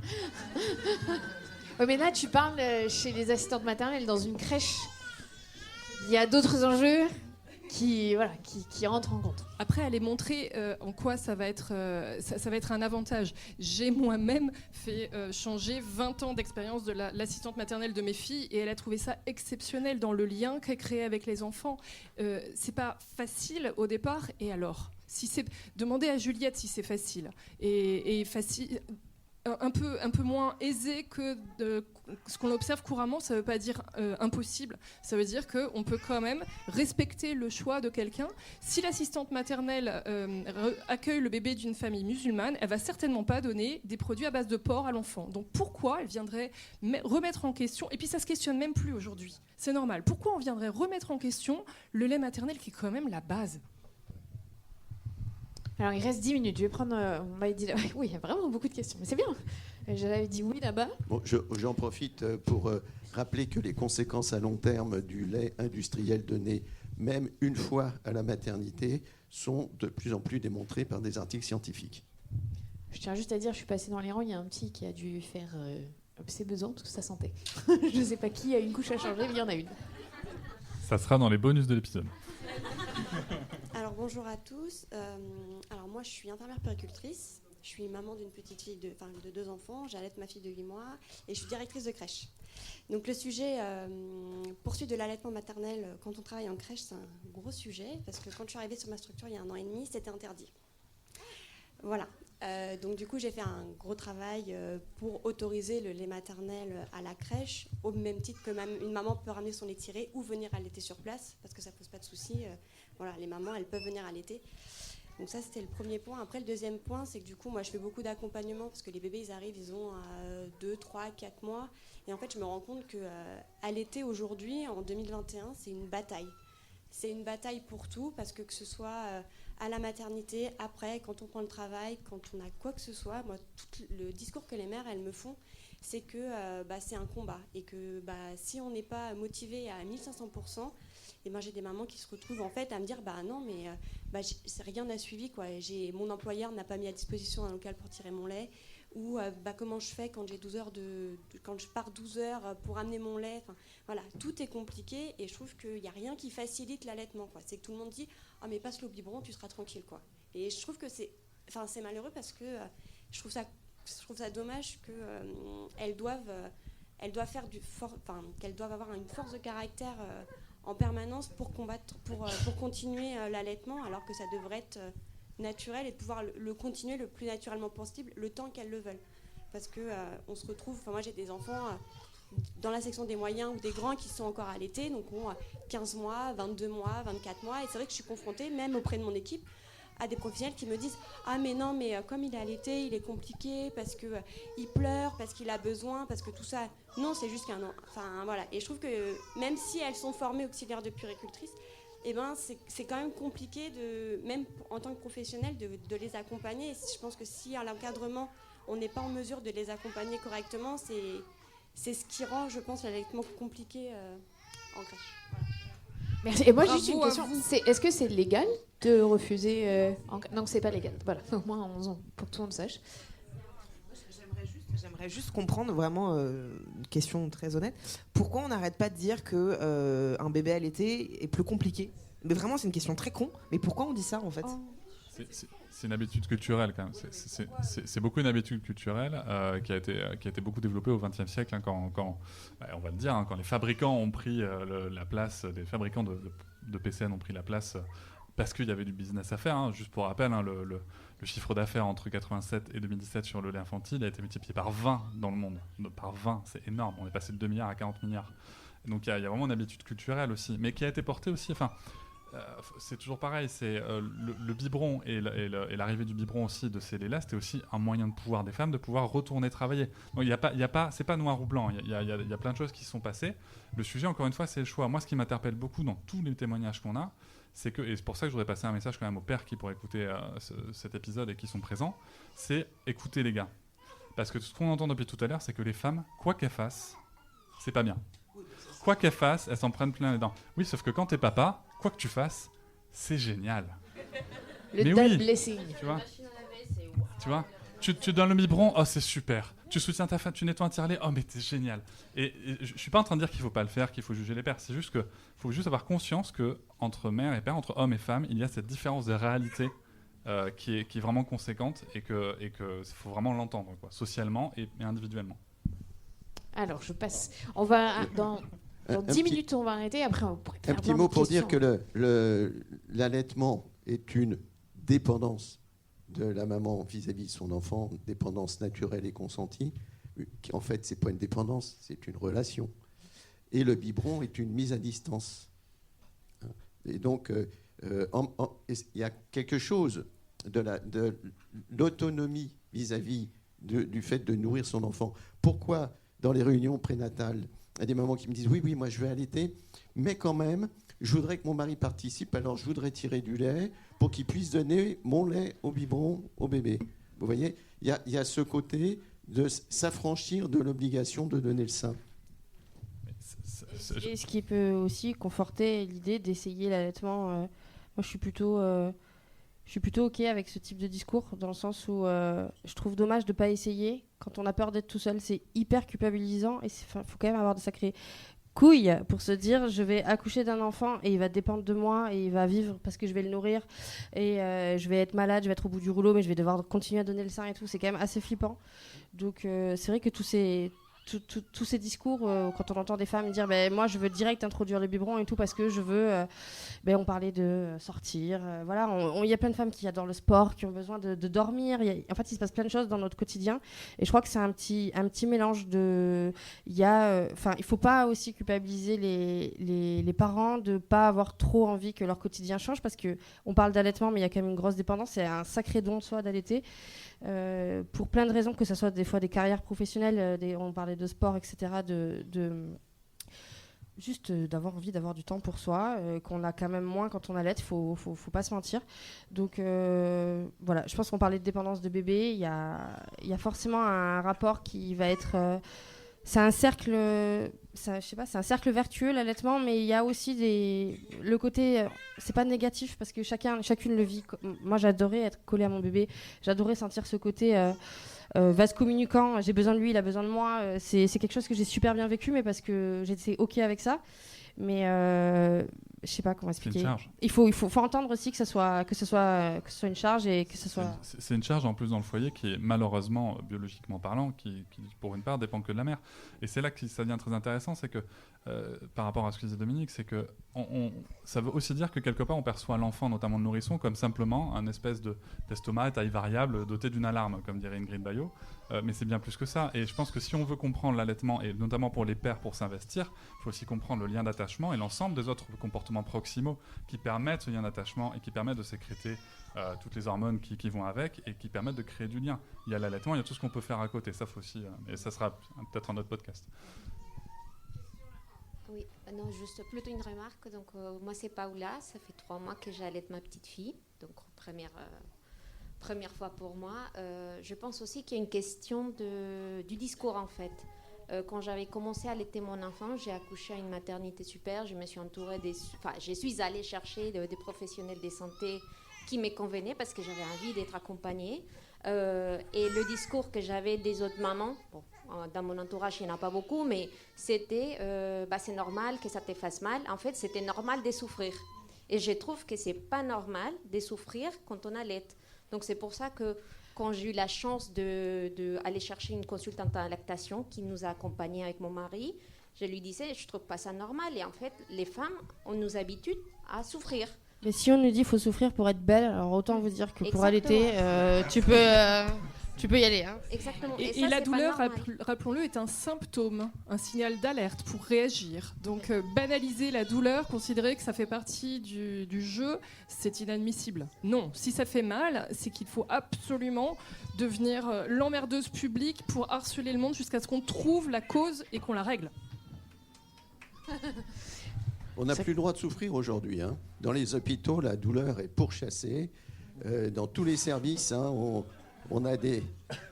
Ouais, mais là, tu parles chez les assistantes maternelles dans une crèche. Il y a d'autres enjeux qui rentrent en compte. Après, elle est montrée en quoi ça va être un avantage. J'ai moi-même fait changer 20 ans d'expérience de l'assistante maternelle de mes filles et elle a trouvé ça exceptionnel dans le lien qu'elle créait avec les enfants. C'est pas facile au départ, et alors demandez à Juliette si c'est facile. Et facile... Un peu moins aisé que ce qu'on observe couramment. Ça ne veut pas dire impossible, ça veut dire qu'on peut quand même respecter le choix de quelqu'un. Si l'assistante maternelle accueille le bébé d'une famille musulmane, elle ne va certainement pas donner des produits à base de porc à l'enfant. Donc pourquoi elle viendrait remettre en question, et puis ça ne se questionne même plus aujourd'hui, c'est normal, pourquoi on viendrait remettre en question le lait maternel qui est quand même la base? Alors, il reste 10 minutes. Je vais prendre... on m'a dit... Oui, il y a vraiment beaucoup de questions. Mais c'est bien. J'avais dit oui là-bas. Bon, j'en profite pour rappeler que les conséquences à long terme du lait industriel donné, même une fois à la maternité, sont de plus en plus démontrées par des articles scientifiques. Je tiens juste à dire, je suis passée dans les rangs, il y a un petit qui a dû faire ses besoins toute sa santé. Je ne sais pas qui a une couche à changer, mais il y en a une. Ça sera dans les bonus de l'épisode. Alors bonjour à tous. Alors moi je suis infirmière puéricultrice. Je suis maman d'une petite fille de 2 enfants. J'allaite ma fille de 8 mois et je suis directrice de crèche. Donc le sujet poursuite de l'allaitement maternel quand on travaille en crèche, c'est un gros sujet parce que quand je suis arrivée sur ma structure il y a 1 an et demi, c'était interdit. Voilà. Donc du coup j'ai fait un gros travail pour autoriser le lait maternel à la crèche, au même titre que une maman peut ramener son lait tiré ou venir allaiter sur place parce que ça pose pas de souci. Voilà, les mamans elles peuvent venir allaiter. Donc ça c'était le premier point. Après le deuxième point c'est que du coup moi je fais beaucoup d'accompagnement parce que les bébés ils arrivent, ils ont 2, 3, 4 mois et en fait je me rends compte que allaiter aujourd'hui en 2021 c'est une bataille. C'est une bataille pour tout parce que ce soit à la maternité, après, quand on prend le travail, quand on a quoi que ce soit, moi, tout le discours que les mères, elles me font, c'est que c'est un combat et que si on n'est pas motivé à 1500%, et j'ai des mamans qui se retrouvent en fait à me dire non mais rien n'a suivi quoi. Mon employeur n'a pas mis à disposition un local pour tirer mon lait ou comment je fais quand j'ai 12 heures quand je pars 12 heures pour amener mon lait. Enfin, voilà, tout est compliqué et je trouve qu'il n'y a rien qui facilite l'allaitement quoi. C'est que tout le monde dit mais passe le biberon, tu seras tranquille quoi. Et je trouve que c'est malheureux parce que je trouve ça dommage que qu'elles doivent avoir une force de caractère en permanence pour combattre, pour continuer l'allaitement, alors que ça devrait être naturel et de pouvoir le continuer le plus naturellement possible, le temps qu'elles le veulent. Parce que on se retrouve, moi j'ai des enfants dans la section des moyens ou des grands qui sont encore allaités, donc ont 15 mois, 22 mois, 24 mois, et c'est vrai que je suis confrontée, même auprès de mon équipe, à des professionnels qui me disent mais non, mais comme il est allaité, il est compliqué parce que il pleure, parce qu'il a besoin, parce que tout ça. Non, c'est juste qu'un an. Enfin voilà. Et je trouve que même si elles sont formées auxiliaires de puéricultrices, c'est quand même compliqué même en tant que professionnel de les accompagner. Et je pense que si à l'encadrement on n'est pas en mesure de les accompagner correctement, c'est ce qui rend, je pense, l'allaitement compliqué en crèche. Voilà. Merci. Et moi, juste une question. Est-ce que c'est légal de refuser Non, c'est pas légal. Voilà. Au moins, pour que tout le monde sache. J'aimerais juste comprendre vraiment une question très honnête. Pourquoi on n'arrête pas de dire que un bébé allaité est plus compliqué? Mais vraiment, c'est une question très con. Mais pourquoi on dit ça en fait? C'est une habitude culturelle quand même. C'est beaucoup une habitude culturelle qui a été beaucoup développée au XXe siècle quand on va le dire, quand les fabricants ont pris la place, des fabricants de PCN ont pris la place parce qu'il y avait du business à faire. Juste pour rappel, le chiffre d'affaires entre 87 et 2017 sur le lait infantile a été multiplié par 20 dans le monde. Par 20, c'est énorme. On est passé de 2 milliards à 40 milliards. Donc il y a vraiment une habitude culturelle aussi, mais qui a été portée aussi. C'est toujours pareil, c'est le biberon et l'arrivée du biberon aussi de ces laits-là, c'était aussi un moyen de pouvoir des femmes de pouvoir retourner travailler. Donc c'est pas noir ou blanc, il y a plein de choses qui se sont passées. Le sujet, encore une fois, c'est le choix. Moi, ce qui m'interpelle beaucoup dans tous les témoignages qu'on a, c'est que, et c'est pour ça que je voudrais passer un message quand même aux pères qui pourraient écouter cet épisode et qui sont présents, c'est écouter les gars. Parce que ce qu'on entend depuis tout à l'heure, c'est que les femmes, quoi qu'elles fassent, c'est pas bien. Quoi qu'elles fassent, elles s'en prennent plein les dents. Oui, sauf que quand t'es papa, quoi que tu fasses, c'est génial. Le Mais dad oui, blessing. tu vois, tu donnes le biberon, oh c'est super. Tu soutiens ta femme, tu nettoies un tirelet, oh mais c'est génial. Et je suis pas en train de dire qu'il faut pas le faire, qu'il faut juger les pères. C'est juste que faut juste avoir conscience que entre mère et père, entre hommes et femmes, il y a cette différence de réalité qui est vraiment conséquente et que faut vraiment l'entendre, quoi, socialement et individuellement. Alors, je passe. On va dans 10 minutes, on va arrêter. Après, on pourrait faire Un petit plein mot de pour dire questions. que l'allaitement est une dépendance de la maman vis-à-vis de son enfant, dépendance naturelle et consentie. Qui, en fait, c'est pas une dépendance, c'est une relation. Et le biberon est une mise à distance. Et donc, il y a quelque chose de l'autonomie vis-à-vis du fait de nourrir son enfant. Pourquoi, dans les réunions prénatales, il y a des mamans qui me disent « Oui, moi je vais allaiter, mais quand même, je voudrais que mon mari participe, alors je voudrais tirer du lait pour qu'il puisse donner mon lait au biberon au bébé. » Vous voyez, il y a ce côté de s'affranchir de l'obligation de donner le sein. Et ce qui peut aussi conforter l'idée d'essayer l'allaitement. Moi, je suis plutôt OK avec ce type de discours, dans le sens où je trouve dommage de ne pas essayer. Quand on a peur d'être tout seul, c'est hyper culpabilisant et il faut quand même avoir de sacrées couilles pour se dire je vais accoucher d'un enfant et il va dépendre de moi et il va vivre parce que je vais le nourrir et je vais être malade, je vais être au bout du rouleau mais je vais devoir continuer à donner le sein et tout. C'est quand même assez flippant. Donc c'est vrai que tous ces discours, quand on entend des femmes dire moi je veux direct introduire le biberon et tout parce que je veux, on parlait de sortir, voilà, il y a plein de femmes qui adorent le sport, qui ont besoin de dormir, en fait il se passe plein de choses dans notre quotidien et je crois que c'est un petit mélange de, il faut pas aussi culpabiliser les parents de pas avoir trop envie que leur quotidien change parce qu'on parle d'allaitement mais il y a quand même une grosse dépendance, c'est un sacré don de soi d'allaiter. Pour plein de raisons, que ce soit des fois des carrières professionnelles, on parlait de sport, etc., juste d'avoir envie d'avoir du temps pour soi, qu'on a quand même moins quand on allait, faut pas se mentir. Donc voilà, je pense qu'on parlait de dépendance de bébé, il y a forcément un rapport qui va être... c'est un cercle, c'est un cercle vertueux l'allaitement, mais il y a aussi le côté, c'est pas négatif parce que chacune le vit. Moi, j'adorais être collée à mon bébé, j'adorais sentir ce côté vase communicant. J'ai besoin de lui, il a besoin de moi. C'est quelque chose que j'ai super bien vécu, mais parce que j'étais ok avec ça. Mais je sais pas comment expliquer. Il faut entendre aussi que ce soit une charge et que ce soit. C'est une charge en plus dans le foyer qui est malheureusement biologiquement parlant, qui pour une part dépend que de la mère. Et c'est là que ça devient très intéressant, c'est que par rapport à ce que disait Dominique, c'est que ça veut aussi dire que quelque part on perçoit l'enfant, notamment le nourrisson, comme simplement un espèce d'estomac à taille variable doté d'une alarme, comme dirait Ingrid Baillot. Mais c'est bien plus que ça. Et je pense que si on veut comprendre l'allaitement, et notamment pour les pères pour s'investir, il faut aussi comprendre le lien d'attachement et l'ensemble des autres comportements proximaux qui permettent ce lien d'attachement et qui permettent de sécréter toutes les hormones qui vont avec et qui permettent de créer du lien. Il y a l'allaitement, il y a tout ce qu'on peut faire à côté. Ça faut aussi, et ça sera peut-être un autre podcast. Oui, non, juste plutôt une remarque. Donc, moi, c'est Paola. Ça fait 3 mois que j'allaite ma petite fille. Donc, première fois pour moi. Je pense aussi qu'il y a une question du discours, en fait. Quand j'avais commencé à allaiter mon enfant, j'ai accouché à une maternité super. Je me suis entourée je suis allée chercher des professionnels de santé qui me convenaient parce que j'avais envie d'être accompagnée. Et le discours que j'avais des autres mamans, dans mon entourage, il n'y en a pas beaucoup, mais c'était c'est normal que ça te fasse mal. En fait, c'était normal de souffrir. Et je trouve que c'est pas normal de souffrir quand on allaite. Donc c'est pour ça que quand j'ai eu la chance d'aller chercher une consultante en lactation qui nous a accompagnés avec mon mari, je lui disais, je trouve pas ça normal. Et en fait, les femmes, on nous habitue à souffrir. Mais si on nous dit qu'il faut souffrir pour être belle, alors autant vous dire que pour allaiter, tu peux y aller. Hein. Exactement. Et la douleur, rappelons-le, est un symptôme, un signal d'alerte pour réagir. Donc banaliser la douleur, considérer que ça fait partie du jeu, c'est inadmissible. Non, si ça fait mal, c'est qu'il faut absolument devenir l'emmerdeuse publique pour harceler le monde jusqu'à ce qu'on trouve la cause et qu'on la règle. On n'a plus le droit de souffrir aujourd'hui. Hein. Dans les hôpitaux, la douleur est pourchassée. Dans tous les services, on a des...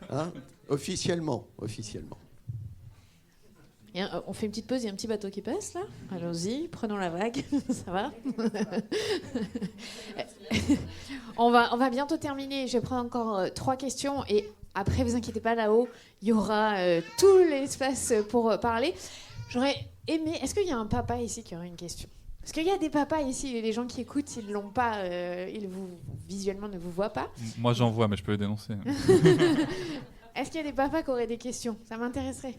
Hein, Officiellement. On fait une petite pause, il y a un petit bateau qui passe là. Allons-y, prenons la vague, ça va. on va bientôt terminer. Je vais prendre encore 3 questions et après, vous inquiétez pas, là-haut, il y aura tout l'espace pour parler. J'aurais aimé. Est-ce qu'il y a un papa ici qui aurait une question? Est-ce qu'il y a des papas ici, les gens qui écoutent, ils l'ont pas, visuellement ne vous voient pas. Moi j'en vois, mais je peux les dénoncer. Est-ce qu'il y a des papas qui auraient des questions? Ça m'intéresserait.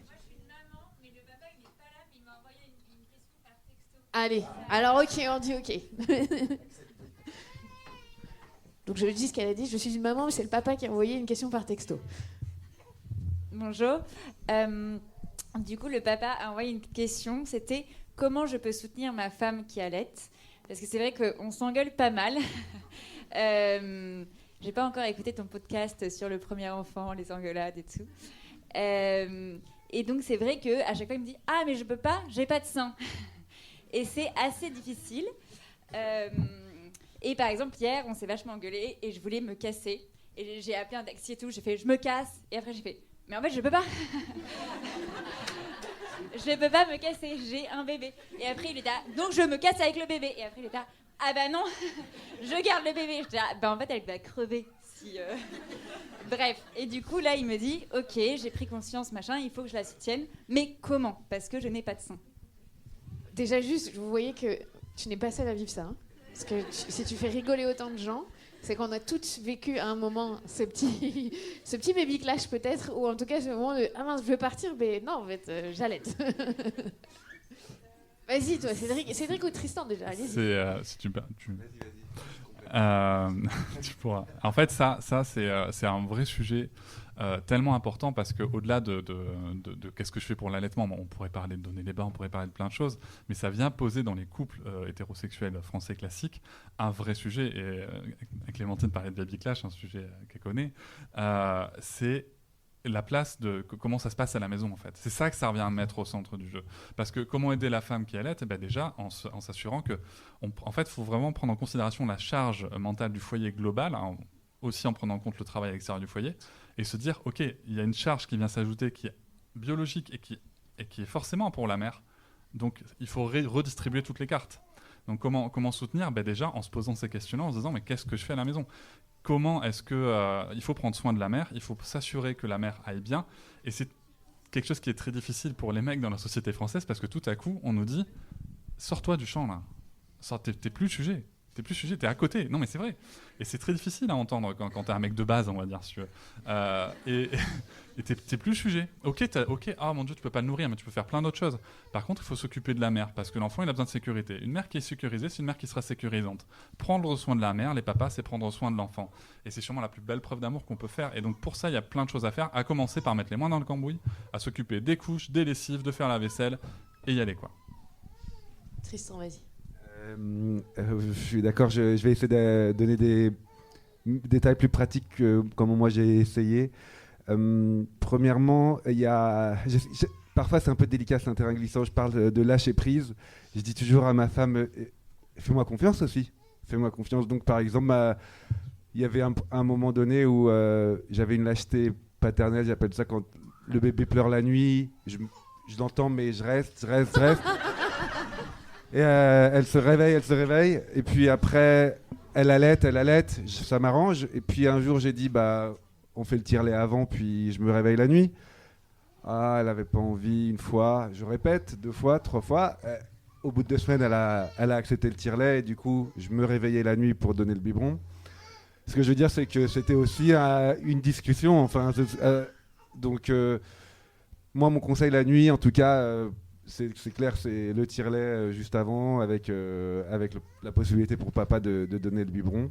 Allez, alors ok, on dit ok. Donc je dis ce qu'elle a dit, je suis une maman, mais c'est le papa qui a envoyé une question par texto. Bonjour. Du coup, le papa a envoyé une question, c'était comment je peux soutenir ma femme qui allaite? Parce que c'est vrai qu'on s'engueule pas mal. J'ai pas encore écouté ton podcast sur le premier enfant, les engueulades et tout. Et donc c'est vrai qu'à chaque fois il me dit « Ah mais je peux pas, j'ai pas de sein ». Et c'est assez difficile. Et par exemple, hier, on s'est vachement engueulé et je voulais me casser. Et j'ai appelé un taxi et tout, j'ai fait « Je me casse ». Et après, j'ai fait « Mais en fait, je peux pas ». Je peux pas me casser, j'ai un bébé. Et après, il était là « Donc, je me casse avec le bébé ». Et après, il était là « Ah bah non, je garde le bébé ». J'étais là « Bah en fait, elle va crever si... Bref, et du coup, là, il me dit « Ok, j'ai pris conscience, machin, il faut que je la soutienne. Mais comment? Parce que je n'ai pas de sein. » Déjà juste, vous voyez que tu n'es pas seule à vivre ça. Hein, parce que si tu fais rigoler autant de gens, c'est qu'on a tous vécu à un moment ce petit baby clash peut-être, ou en tout cas ce moment de « Ah mince, je veux partir, mais non, en fait, j'allaite. » Vas-y, toi, Cédric ou Tristan déjà, allez-y. Si tu tu pourras. En fait, ça c'est un vrai sujet tellement important parce qu'au-delà de qu'est-ce que je fais pour l'allaitement, on pourrait parler de donner les bains, on pourrait parler de plein de choses, mais ça vient poser dans les couples hétérosexuels français classiques un vrai sujet. Et Clémentine parlait de baby clash, un sujet qu'elle connaît. C'est la place de comment ça se passe à la maison en fait. C'est ça que ça revient à mettre au centre du jeu. Parce que comment aider la femme qui allaite? Déjà en s'assurant que en fait, il faut vraiment prendre en considération la charge mentale du foyer global, hein, aussi en prenant en compte le travail à l'extérieur du foyer, et se dire ok, il y a une charge qui vient s'ajouter qui est biologique et qui est forcément pour la mère. Donc il faut redistribuer toutes les cartes. Donc comment soutenir? Déjà en se posant ces questions-là, en se disant mais qu'est-ce que je fais à la maison? Comment est-ce que il faut prendre soin de la mère? Il faut s'assurer que la mère aille bien. Et c'est quelque chose qui est très difficile pour les mecs dans la société française parce que tout à coup, on nous dit sors-toi du champ là. T'es plus sujet. T'es à côté. Non mais c'est vrai. Et c'est très difficile à entendre quand t'es un mec de base, on va dire, si tu veux. Et t'es plus sujet. Ok, ah mon Dieu, tu peux pas le nourrir, mais tu peux faire plein d'autres choses. Par contre, il faut s'occuper de la mère parce que l'enfant, il a besoin de sécurité. Une mère qui est sécurisée, c'est une mère qui sera sécurisante. Prendre soin de la mère, les papas, c'est prendre soin de l'enfant. Et c'est sûrement la plus belle preuve d'amour qu'on peut faire. Et donc pour ça, il y a plein de choses à faire. À commencer par mettre les mains dans le cambouis, à s'occuper des couches, des lessives, de faire la vaisselle et y aller quoi. Tristan, vas-y. Je suis d'accord, je vais essayer de donner des détails plus pratiques que comment moi j'ai essayé. Premièrement, parfois c'est un peu délicat, c'est un terrain glissant, je parle de lâcher prise. Je dis toujours à ma femme, fais-moi confiance aussi, fais-moi confiance. Donc par exemple, il y avait un moment donné où j'avais une lâcheté paternelle, j'appelle ça quand le bébé pleure la nuit, je l'entends mais je reste. Et elle se réveille, et puis après, elle allaite, ça m'arrange. Et puis un jour, j'ai dit, on fait le tire-lait avant, puis je me réveille la nuit. Ah, elle avait pas envie une fois, je répète, 2 fois, 3 fois. Au bout de 2 semaines, elle a accepté le tire-lait, et du coup, je me réveillais la nuit pour donner le biberon. Ce que je veux dire, c'est que c'était aussi une discussion, enfin, donc moi, mon conseil la nuit, en tout cas... c'est clair, c'est le tire-lait juste avant, avec la possibilité pour papa de donner le biberon.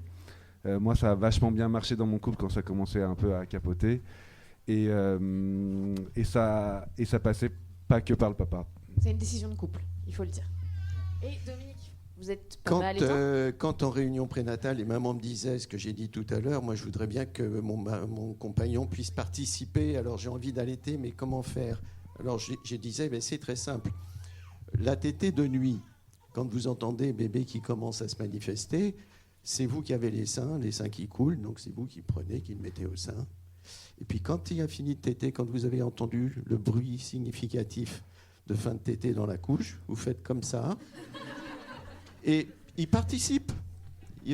Moi, ça a vachement bien marché dans mon couple quand ça commençait un peu à capoter. Et ça passait pas que par le papa. C'est une décision de couple, il faut le dire. Et Dominique, vous êtes papa allaitant ? Quand en réunion prénatale, les mamans me disaient ce que j'ai dit tout à l'heure, moi je voudrais bien que mon compagnon puisse participer, alors j'ai envie d'allaiter, mais comment faire ? Alors je disais, c'est très simple. La tétée de nuit, quand vous entendez bébé qui commence à se manifester, c'est vous qui avez les seins qui coulent, donc c'est vous qui le prenez, qui le mettez au sein. Et puis quand il a fini de téter, quand vous avez entendu le bruit significatif de fin de tétée dans la couche, vous faites comme ça. Et il participe.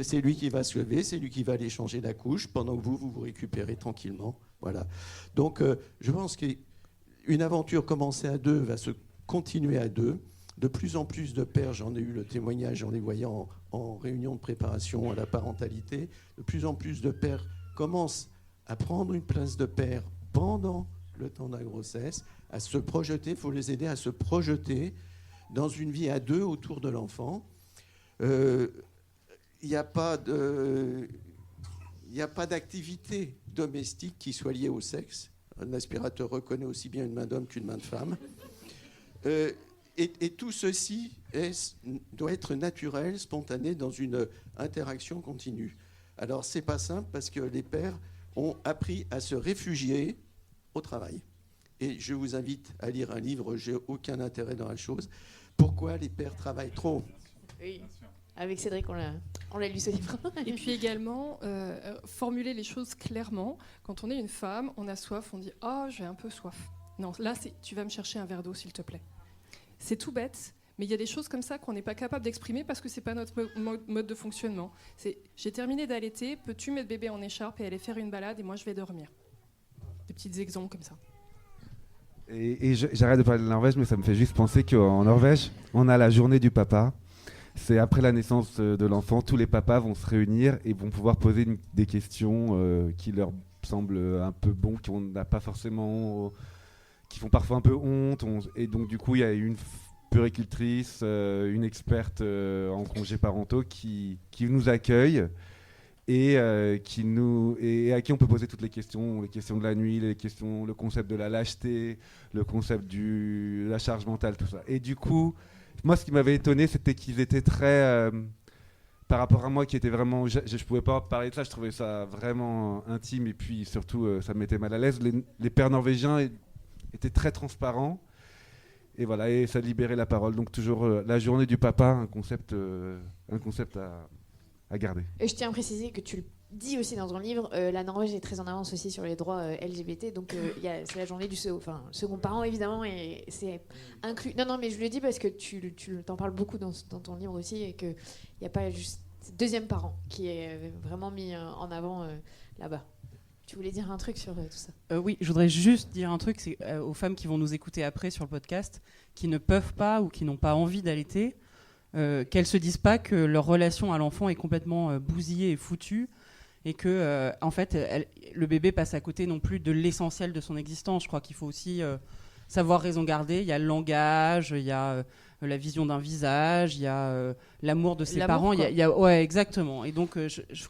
C'est lui qui va se lever, c'est lui qui va aller changer la couche, pendant que vous récupérez tranquillement. Voilà. Donc, je pense qu'une aventure commencée à deux va se continuer à deux. De plus en plus de pères, j'en ai eu le témoignage en les voyant en réunion de préparation à la parentalité, de plus en plus de pères commencent à prendre une place de père pendant le temps de la grossesse, à se projeter. Il faut les aider à se projeter dans une vie à deux autour de l'enfant. Il n'y a pas d'activité domestique qui soit liée au sexe. Un aspirateur reconnaît aussi bien une main d'homme qu'une main de femme. Et tout ceci doit être naturel, spontané, dans une interaction continue. Alors, c'est pas simple parce que les pères ont appris à se réfugier au travail. Et je vous invite à lire un livre, j'ai aucun intérêt dans la chose. Pourquoi les pères travaillent trop ? Oui. Avec Cédric, on l'a lu ce livre. Et puis également, formuler les choses clairement. Quand on est une femme, on a soif, on dit « Oh, j'ai un peu soif ». Non, là, tu vas me chercher un verre d'eau, s'il te plaît. C'est tout bête, mais il y a des choses comme ça qu'on n'est pas capable d'exprimer parce que ce n'est pas notre mode de fonctionnement. C'est « J'ai terminé d'allaiter, peux-tu mettre bébé en écharpe et aller faire une balade et moi, je vais dormir ?» Des petits exemples comme ça. Et j'arrête de parler de la Norvège, mais ça me fait juste penser qu'en Norvège, on a la journée du papa. C'est après la naissance de l'enfant, tous les papas vont se réunir et vont pouvoir poser des questions qui leur semblent un peu bonnes, qu'on n'a pas forcément, qui font parfois un peu honte. Et donc du coup, il y a une puéricultrice, une experte en congés parentaux qui nous accueille et à qui on peut poser toutes les questions de la nuit, le concept de la lâcheté, le concept de la charge mentale, tout ça. Et du coup, moi, ce qui m'avait étonné, c'était qu'ils étaient très... par rapport à moi, qui était vraiment... Je ne pouvais pas parler de ça, je trouvais ça vraiment intime, et puis surtout, ça me mettait mal à l'aise. Les pères norvégiens étaient très transparents, et voilà, et ça libérait la parole. Donc toujours la journée du papa, un concept à garder. Et je tiens à préciser que tu le dis aussi dans ton livre, la Norvège est très en avance aussi sur les droits LGBT, donc c'est la journée du second parent évidemment, et c'est inclus. Non, mais je le dis parce que tu t'en parles beaucoup dans ton livre aussi, et qu'il n'y a pas juste deuxième parent qui est vraiment mis en avant là-bas. Tu voulais dire un truc sur tout ça ? Oui, je voudrais juste dire un truc, c'est aux femmes qui vont nous écouter après sur le podcast, qui ne peuvent pas ou qui n'ont pas envie d'allaiter, qu'elles se disent pas que leur relation à l'enfant est complètement bousillée et foutue, et que en fait le bébé passe à côté non plus de l'essentiel de son existence. Je crois qu'il faut aussi savoir raison garder. Il y a le langage, il y a la vision d'un visage, il y a l'amour de ses parents. Ouais, exactement. Et donc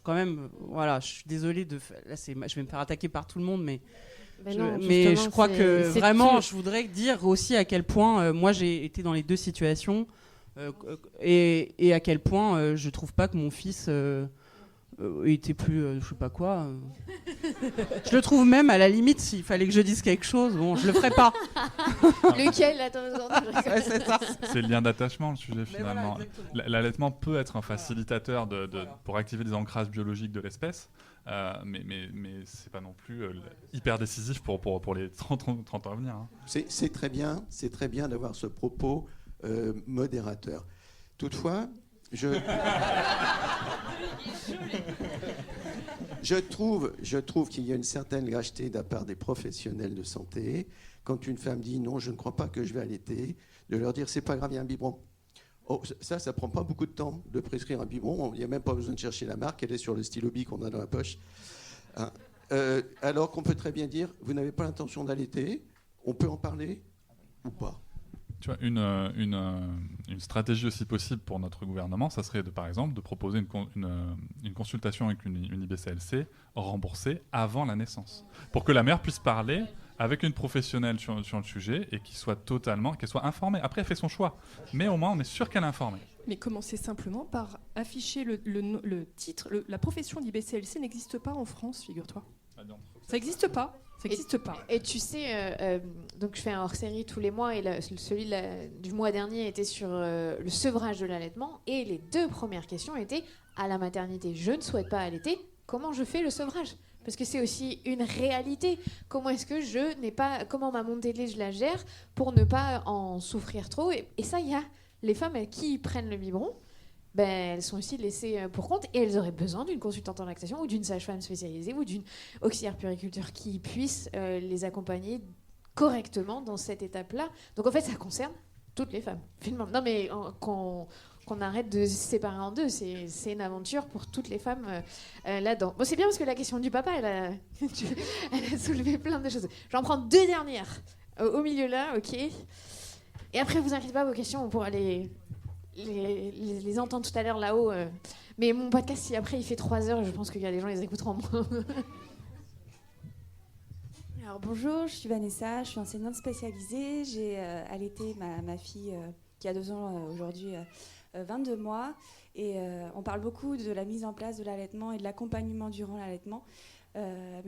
quand même, voilà, je suis désolée là, je vais me faire attaquer par tout le monde, mais je crois que vraiment, je voudrais dire aussi à quel point moi j'ai été dans les deux situations, et à quel point je trouve pas que mon fils était plus je sais pas quoi. Je le trouve même à la limite, s'il fallait que je dise quelque chose, bon, je le ferais pas. Lequel là, c'est ça. C'est le lien d'attachement, le sujet finalement. Voilà, l'allaitement peut être un facilitateur pour activer des ancrages biologiques de l'espèce, mais c'est pas non plus hyper décisif pour les 30 ans à venir. Hein. C'est très bien d'avoir ce propos modérateur. Toutefois, je trouve qu'il y a une certaine lâcheté de la part des professionnels de santé. Quand une femme dit non, je ne crois pas que je vais allaiter, de leur dire c'est pas grave, il y a un biberon. Oh, ça prend pas beaucoup de temps de prescrire un biberon. Il n'y a même pas besoin de chercher la marque, elle est sur le stylo bic qu'on a dans la poche. Hein. Alors qu'on peut très bien dire vous n'avez pas l'intention d'allaiter, on peut en parler ou pas. Tu vois, une stratégie aussi possible pour notre gouvernement, ça serait par exemple de proposer une consultation avec une IBCLC remboursée avant la naissance, pour que la mère puisse parler avec une professionnelle sur le sujet et qu'elle soit informée. Après, elle fait son choix, mais au moins on est sûr qu'elle est informée. Mais commencez simplement par afficher le titre. La profession d'IBCLC n'existe pas en France, figure-toi. Ça n'existe pas. Ça n'existe pas. Et tu sais, donc je fais un hors-série tous les mois, et celui du mois dernier était sur le sevrage de l'allaitement, et les 2 premières questions étaient à la maternité, je ne souhaite pas allaiter, comment je fais le sevrage ? Parce que c'est aussi une réalité. Comment est-ce que comment ma montée de lait, je la gère pour ne pas en souffrir trop. Et ça, il y a les femmes qui prennent le biberon, elles sont aussi laissées pour compte et elles auraient besoin d'une consultante en lactation ou d'une sage-femme spécialisée ou d'une auxiliaire puériculture qui puisse les accompagner correctement dans cette étape-là. Donc en fait, ça concerne toutes les femmes. Finalement. Non mais qu'on arrête de se séparer en deux, c'est une aventure pour toutes les femmes là-dedans. Bon, c'est bien parce que la question du papa, elle a soulevé plein de choses. J'en prends 2 dernières au milieu là, ok. Et après, vous inquiétez pas, vos questions, on pourra les entendre tout à l'heure là-haut. Mais mon podcast, si après il fait 3 heures, je pense qu'il y a des gens qui les écouteront moins. Alors bonjour, je suis Vanessa, je suis enseignante spécialisée. J'ai allaité ma fille qui a 2 ans aujourd'hui, 22 mois. Et on parle beaucoup de la mise en place de l'allaitement et de l'accompagnement durant l'allaitement. Mais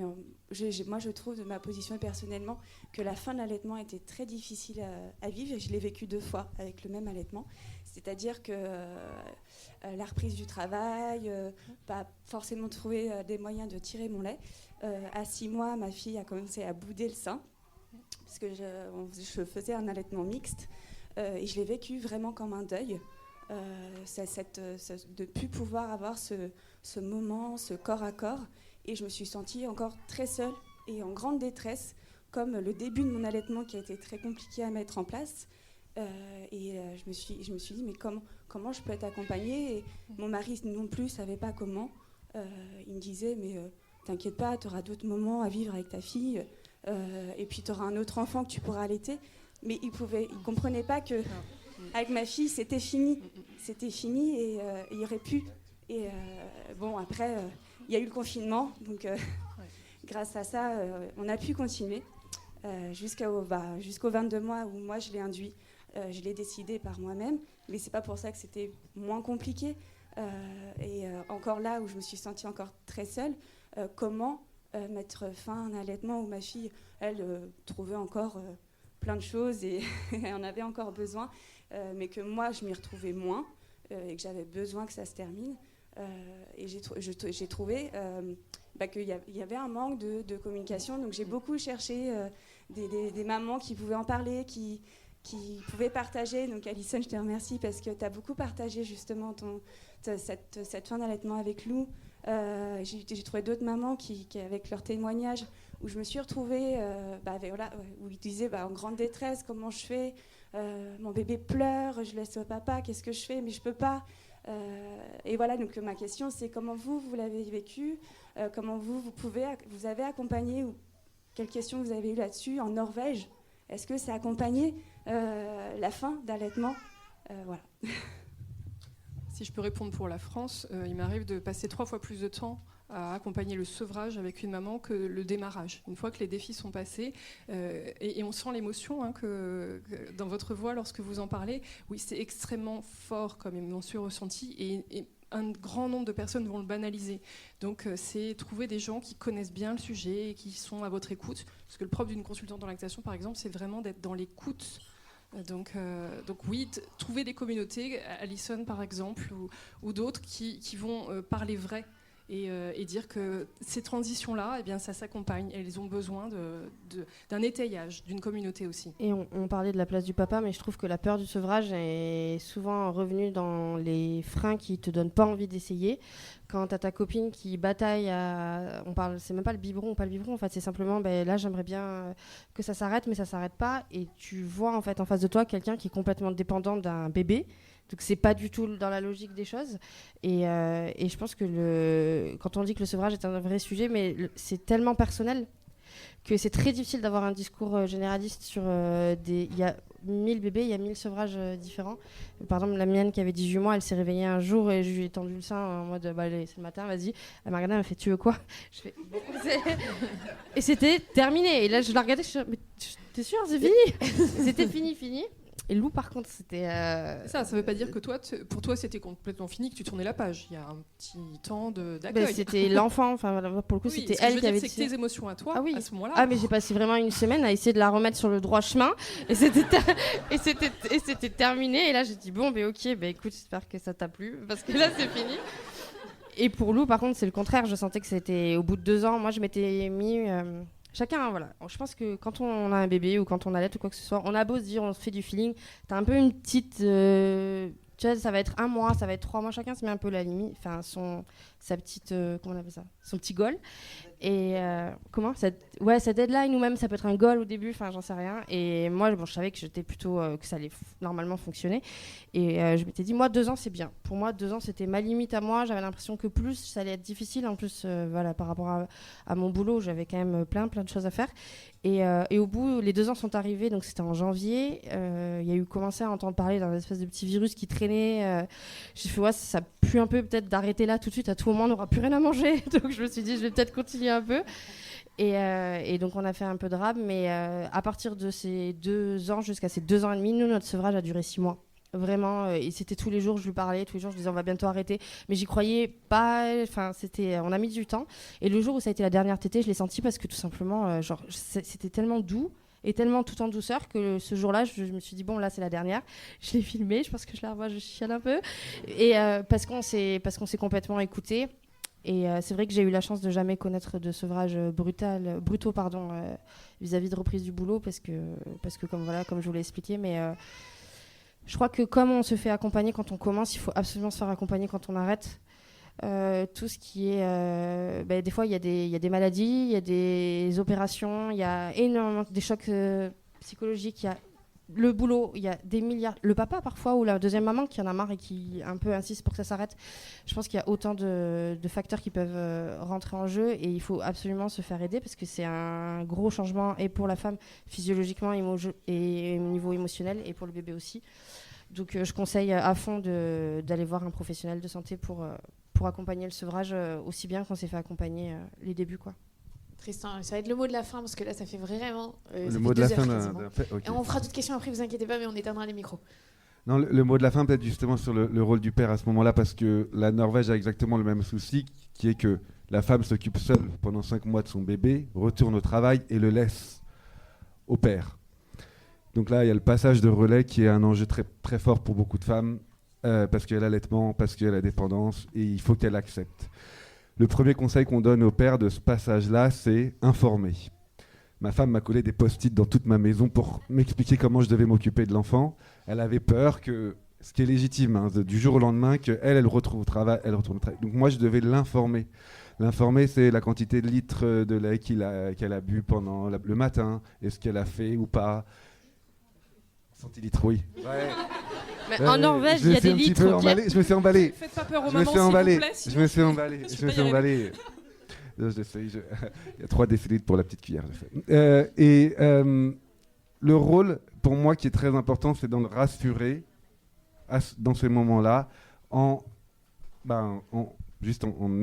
moi, je trouve de ma position personnellement que la fin de l'allaitement était très difficile à vivre. Je l'ai vécu 2 fois avec le même allaitement. C'est-à-dire que la reprise du travail, pas forcément trouver des moyens de tirer mon lait. À 6 mois, ma fille a commencé à bouder le sein, parce que je faisais un allaitement mixte. Et je l'ai vécu vraiment comme un deuil. De ne plus pouvoir avoir ce moment, ce corps à corps. Et je me suis sentie encore très seule et en grande détresse, comme le début de mon allaitement qui a été très compliqué à mettre en place. Je me suis dit, mais comment je peux être accompagnée ? Et mon mari non plus ne savait pas comment. Il me disait, mais t'inquiète pas, tu auras d'autres moments à vivre avec ta fille. Et puis tu auras un autre enfant que tu pourras allaiter. Mais il ne comprenait pas que avec ma fille, c'était fini. C'était fini et il aurait pu. Et bon, après... il y a eu le confinement, donc grâce à ça, on a pu continuer jusqu'au 22 mois où moi je l'ai induit. Je l'ai décidé par moi-même, mais c'est pas pour ça que c'était moins compliqué. Encore là où je me suis sentie encore très seule, comment mettre fin à un allaitement où ma fille, elle, trouvait encore plein de choses et en avait encore besoin, mais que moi je m'y retrouvais moins et que j'avais besoin que ça se termine. Et j'ai trouvé qu'il y avait un manque de communication. Donc j'ai beaucoup cherché des mamans qui pouvaient en parler, qui pouvaient partager. Donc Alison, je te remercie parce que tu as beaucoup partagé justement cette fin d'allaitement avec Lou. J'ai trouvé d'autres mamans qui avec leurs témoignages, où je me suis retrouvée, où ils disaient en grande détresse, comment je fais, mon bébé pleure, je laisse au papa, qu'est-ce que je fais, mais je peux pas. Et voilà, donc ma question c'est comment vous l'avez vécu, comment vous avez accompagné, ou quelles questions vous avez eues là-dessus en Norvège. Est-ce que c'est accompagné la fin d'allaitement, voilà. Si je peux répondre pour la France, il m'arrive de passer 3 fois plus de temps à accompagner le sevrage avec une maman que le démarrage. Une fois que les défis sont passés, et on sent l'émotion que dans votre voix lorsque vous en parlez. Oui, c'est extrêmement fort comme émotion ressentie et un grand nombre de personnes vont le banaliser. Donc c'est trouver des gens qui connaissent bien le sujet et qui sont à votre écoute. Parce que le propre d'une consultante en lactation, par exemple, c'est vraiment d'être dans l'écoute. Donc oui, trouver des communautés, Alison par exemple, ou d'autres qui vont parler vrai et dire que ces transitions-là, eh bien, ça s'accompagne. Elles ont besoin d'un étayage, d'une communauté aussi. Et on parlait de la place du papa, mais je trouve que la peur du sevrage est souvent revenue dans les freins qui ne te donnent pas envie d'essayer. Quand tu as ta copine qui bataille c'est même pas le biberon ou pas le biberon, en fait, c'est simplement, là, j'aimerais bien que ça s'arrête, mais ça s'arrête pas. Et tu vois, en fait, en face de toi, quelqu'un qui est complètement dépendant d'un bébé. Donc c'est pas du tout dans la logique des choses. Et je pense que quand on dit que le sevrage est un vrai sujet, mais c'est tellement personnel que c'est très difficile d'avoir un discours généraliste sur il y a 1000 bébés, il y a 1000 sevrages différents. Par exemple, la mienne qui avait 18 mois, elle s'est réveillée un jour et je lui ai tendu le sein en mode allez, c'est le matin, vas-y. Elle m'a regardée, elle m'a fait tu veux quoi? Je fais et c'était terminé. Et là je la regardais, je suis mais t'es sûre, c'est fini? C'était fini. Et Lou, par contre, c'était... Ça veut pas dire que pour toi, c'était complètement fini, que tu tournais la page. Il y a un petit temps d'accueil. C'était l'enfant, enfin, pour le coup, c'était elle qui avait... C'est que tes émotions à toi, à ce moment-là... Ah, mais j'ai passé vraiment une semaine à essayer de la remettre sur le droit chemin. Et c'était terminé. Et là, j'ai dit, bon, ok, écoute, j'espère que ça t'a plu, parce que là, c'est fini. Et pour Lou, par contre, c'est le contraire. Je sentais que c'était au bout de 2 ans. Moi, je m'étais mis... chacun, voilà. Je pense que quand on a un bébé ou quand on allait ou quoi que ce soit, on a beau se dire, on se fait du feeling. T'as un peu une petite... tu vois, ça va être 1 mois, ça va être 3 mois. Chacun se met un peu la limite. Enfin, sa petite... comment on appelle ça ? Son petit goal. Et comment sa deadline ou même ça peut être un goal au début, enfin j'en sais rien. Et moi je savais que j'étais plutôt que ça allait normalement fonctionner. Et je m'étais dit moi 2 ans c'est bien. Pour moi 2 ans c'était ma limite à moi. J'avais l'impression que plus ça allait être difficile. En plus voilà par rapport à mon boulot j'avais quand même plein de choses à faire. Et au bout les 2 ans sont arrivés donc c'était en janvier. Il y a eu commencé à entendre parler d'un espèce de petit virus qui traînait. J'ai fait ça pue un peu peut-être d'arrêter là tout de suite. À tout moment on n'aura plus rien à manger. Donc je me suis dit je vais peut-être continuer un peu et donc on a fait un peu de rab mais à partir de ces 2 ans jusqu'à ces 2 ans et demi nous notre sevrage a duré 6 mois vraiment et c'était tous les jours je lui parlais tous les jours je disais on va bientôt arrêter mais j'y croyais pas enfin on a mis du temps et le jour où ça a été la dernière tétée je l'ai senti parce que tout simplement c'était tellement doux et tellement tout en douceur que ce jour-là je me suis dit bon là c'est la dernière je l'ai filmé je pense que je la revois je chiale un peu et parce qu'on s'est complètement écouté. Et c'est vrai que j'ai eu la chance de jamais connaître de sevrage brutaux vis-à-vis de reprise du boulot parce que comme je vous l'ai expliqué. Mais je crois que comme on se fait accompagner quand on commence, il faut absolument se faire accompagner quand on arrête. Tout ce qui est... des fois, il y a des maladies, il y a des opérations, il y a énormément des chocs psychologiques, il y a le boulot, il y a des milliards. Le papa, parfois, ou la deuxième maman qui en a marre et qui un peu insiste pour que ça s'arrête. Je pense qu'il y a autant de facteurs qui peuvent rentrer en jeu et il faut absolument se faire aider parce que c'est un gros changement et pour la femme physiologiquement et au niveau émotionnel et pour le bébé aussi. Donc je conseille à fond d'aller voir un professionnel de santé pour accompagner le sevrage aussi bien qu'on s'est fait accompagner les débuts, quoi. Tristan, ça va être le mot de la fin parce que là ça fait vraiment le mot de la fin et on fera d'autres questions après, vous inquiétez pas, mais on éteindra les micros. Non, le mot de la fin peut-être justement sur le rôle du père à ce moment-là parce que la Norvège a exactement le même souci qui est que la femme s'occupe seule pendant 5 mois de son bébé, retourne au travail et le laisse au père. Donc là il y a le passage de relais qui est un enjeu très, très fort pour beaucoup de femmes parce qu'il y a l'allaitement, parce qu'il y a la dépendance et il faut qu'elle accepte. Le premier conseil qu'on donne au père de ce passage-là, c'est informer. Ma femme m'a collé des post-it dans toute ma maison pour m'expliquer comment je devais m'occuper de l'enfant. Elle avait peur que, ce qui est légitime, du jour au lendemain, qu'elle retrouve au travail, elle retourne au travail. Donc moi, je devais l'informer. L'informer, c'est la quantité de litres de lait qu'elle a bu pendant le matin, est-ce qu'elle a fait ou pas. Centilitres, oui. Ouais. Mais en Norvège, il y a des litres. Je me suis emballé. Faites pas peur aux mamans, s'il vous plaît. Je me suis emballé. Il y a 3 décilitres pour la petite cuillère. Le rôle, pour moi, qui est très important, c'est d'en rassurer dans ces moments-là, en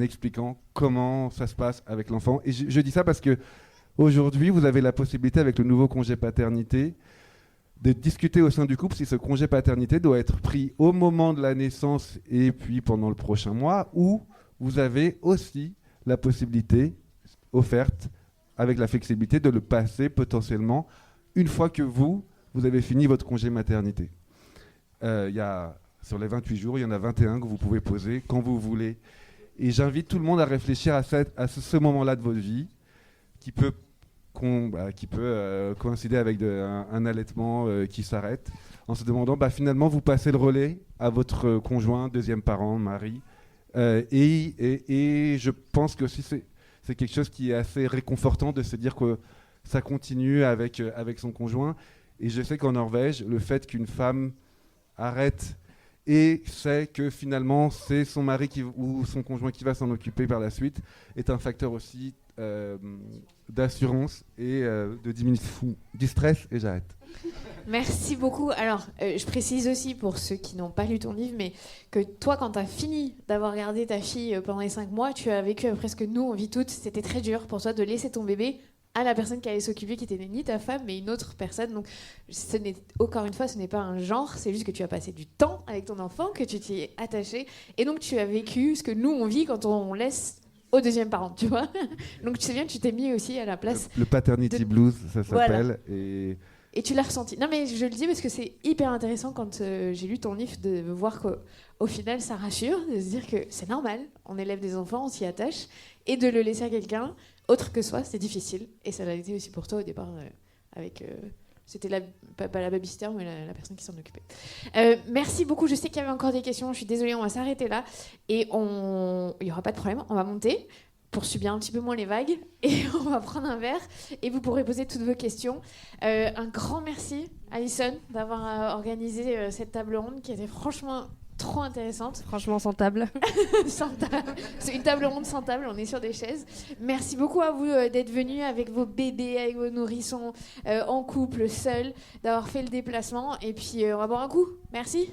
expliquant comment ça se passe avec l'enfant. Et je dis ça parce que aujourd'hui, vous avez la possibilité, avec le nouveau congé paternité, de discuter au sein du couple si ce congé paternité doit être pris au moment de la naissance et puis pendant le prochain mois, ou vous avez aussi la possibilité offerte avec la flexibilité de le passer potentiellement une fois que vous avez fini votre congé maternité. Sur les 28 jours, il y en a 21 que vous pouvez poser quand vous voulez. Et j'invite tout le monde à réfléchir à ce moment-là de votre vie qui peut coïncider avec un allaitement qui s'arrête, en se demandant finalement vous passez le relais à votre conjoint, deuxième parent, mari, et je pense que aussi c'est quelque chose qui est assez réconfortant de se dire que ça continue avec son conjoint. Et je sais qu'en Norvège, le fait qu'une femme arrête et sait que finalement c'est son mari ou son conjoint qui va s'en occuper par la suite est un facteur aussi d'assurance et de diminution du stress. Et j'arrête. Merci beaucoup. Alors, je précise aussi pour ceux qui n'ont pas lu ton livre, mais que toi, quand tu as fini d'avoir gardé ta fille pendant les 5 mois, tu as vécu presque nous, on vit toutes. C'était très dur pour toi de laisser ton bébé à la personne qui allait s'occuper, qui était ni ta femme, mais une autre personne. Donc, encore une fois, ce n'est pas un genre, c'est juste que tu as passé du temps avec ton enfant, que tu t'y es attaché, et donc tu as vécu ce que nous, on vit quand on laisse au deuxième parent, tu vois. Donc, tu sais bien, tu t'es mis aussi à la place... Le paternity blues, ça s'appelle, voilà. Et Et tu l'as ressenti. Non, mais je le dis parce que c'est hyper intéressant quand j'ai lu ton livre de voir qu'au final, ça rassure, de se dire que c'est normal, on élève des enfants, on s'y attache, et de le laisser à quelqu'un autre que soi, c'est difficile. Et ça l'a été aussi pour toi au départ, avec... C'était pas la babysitter, mais la personne qui s'en occupait. Merci beaucoup. Je sais qu'il y avait encore des questions. Je suis désolée, on va s'arrêter là. Et il n'y aura pas de problème. On va monter pour subir un petit peu moins les vagues. Et on va prendre un verre. Et vous pourrez poser toutes vos questions. Un grand merci, Alison, d'avoir organisé cette table ronde qui était franchement trop intéressante. Franchement, sans table. Sans table. C'est une table ronde sans table, on est sur des chaises. Merci beaucoup à vous d'être venus avec vos bébés, avec vos nourrissons, en couple, seuls, d'avoir fait le déplacement. Et puis, on va boire un coup. Merci.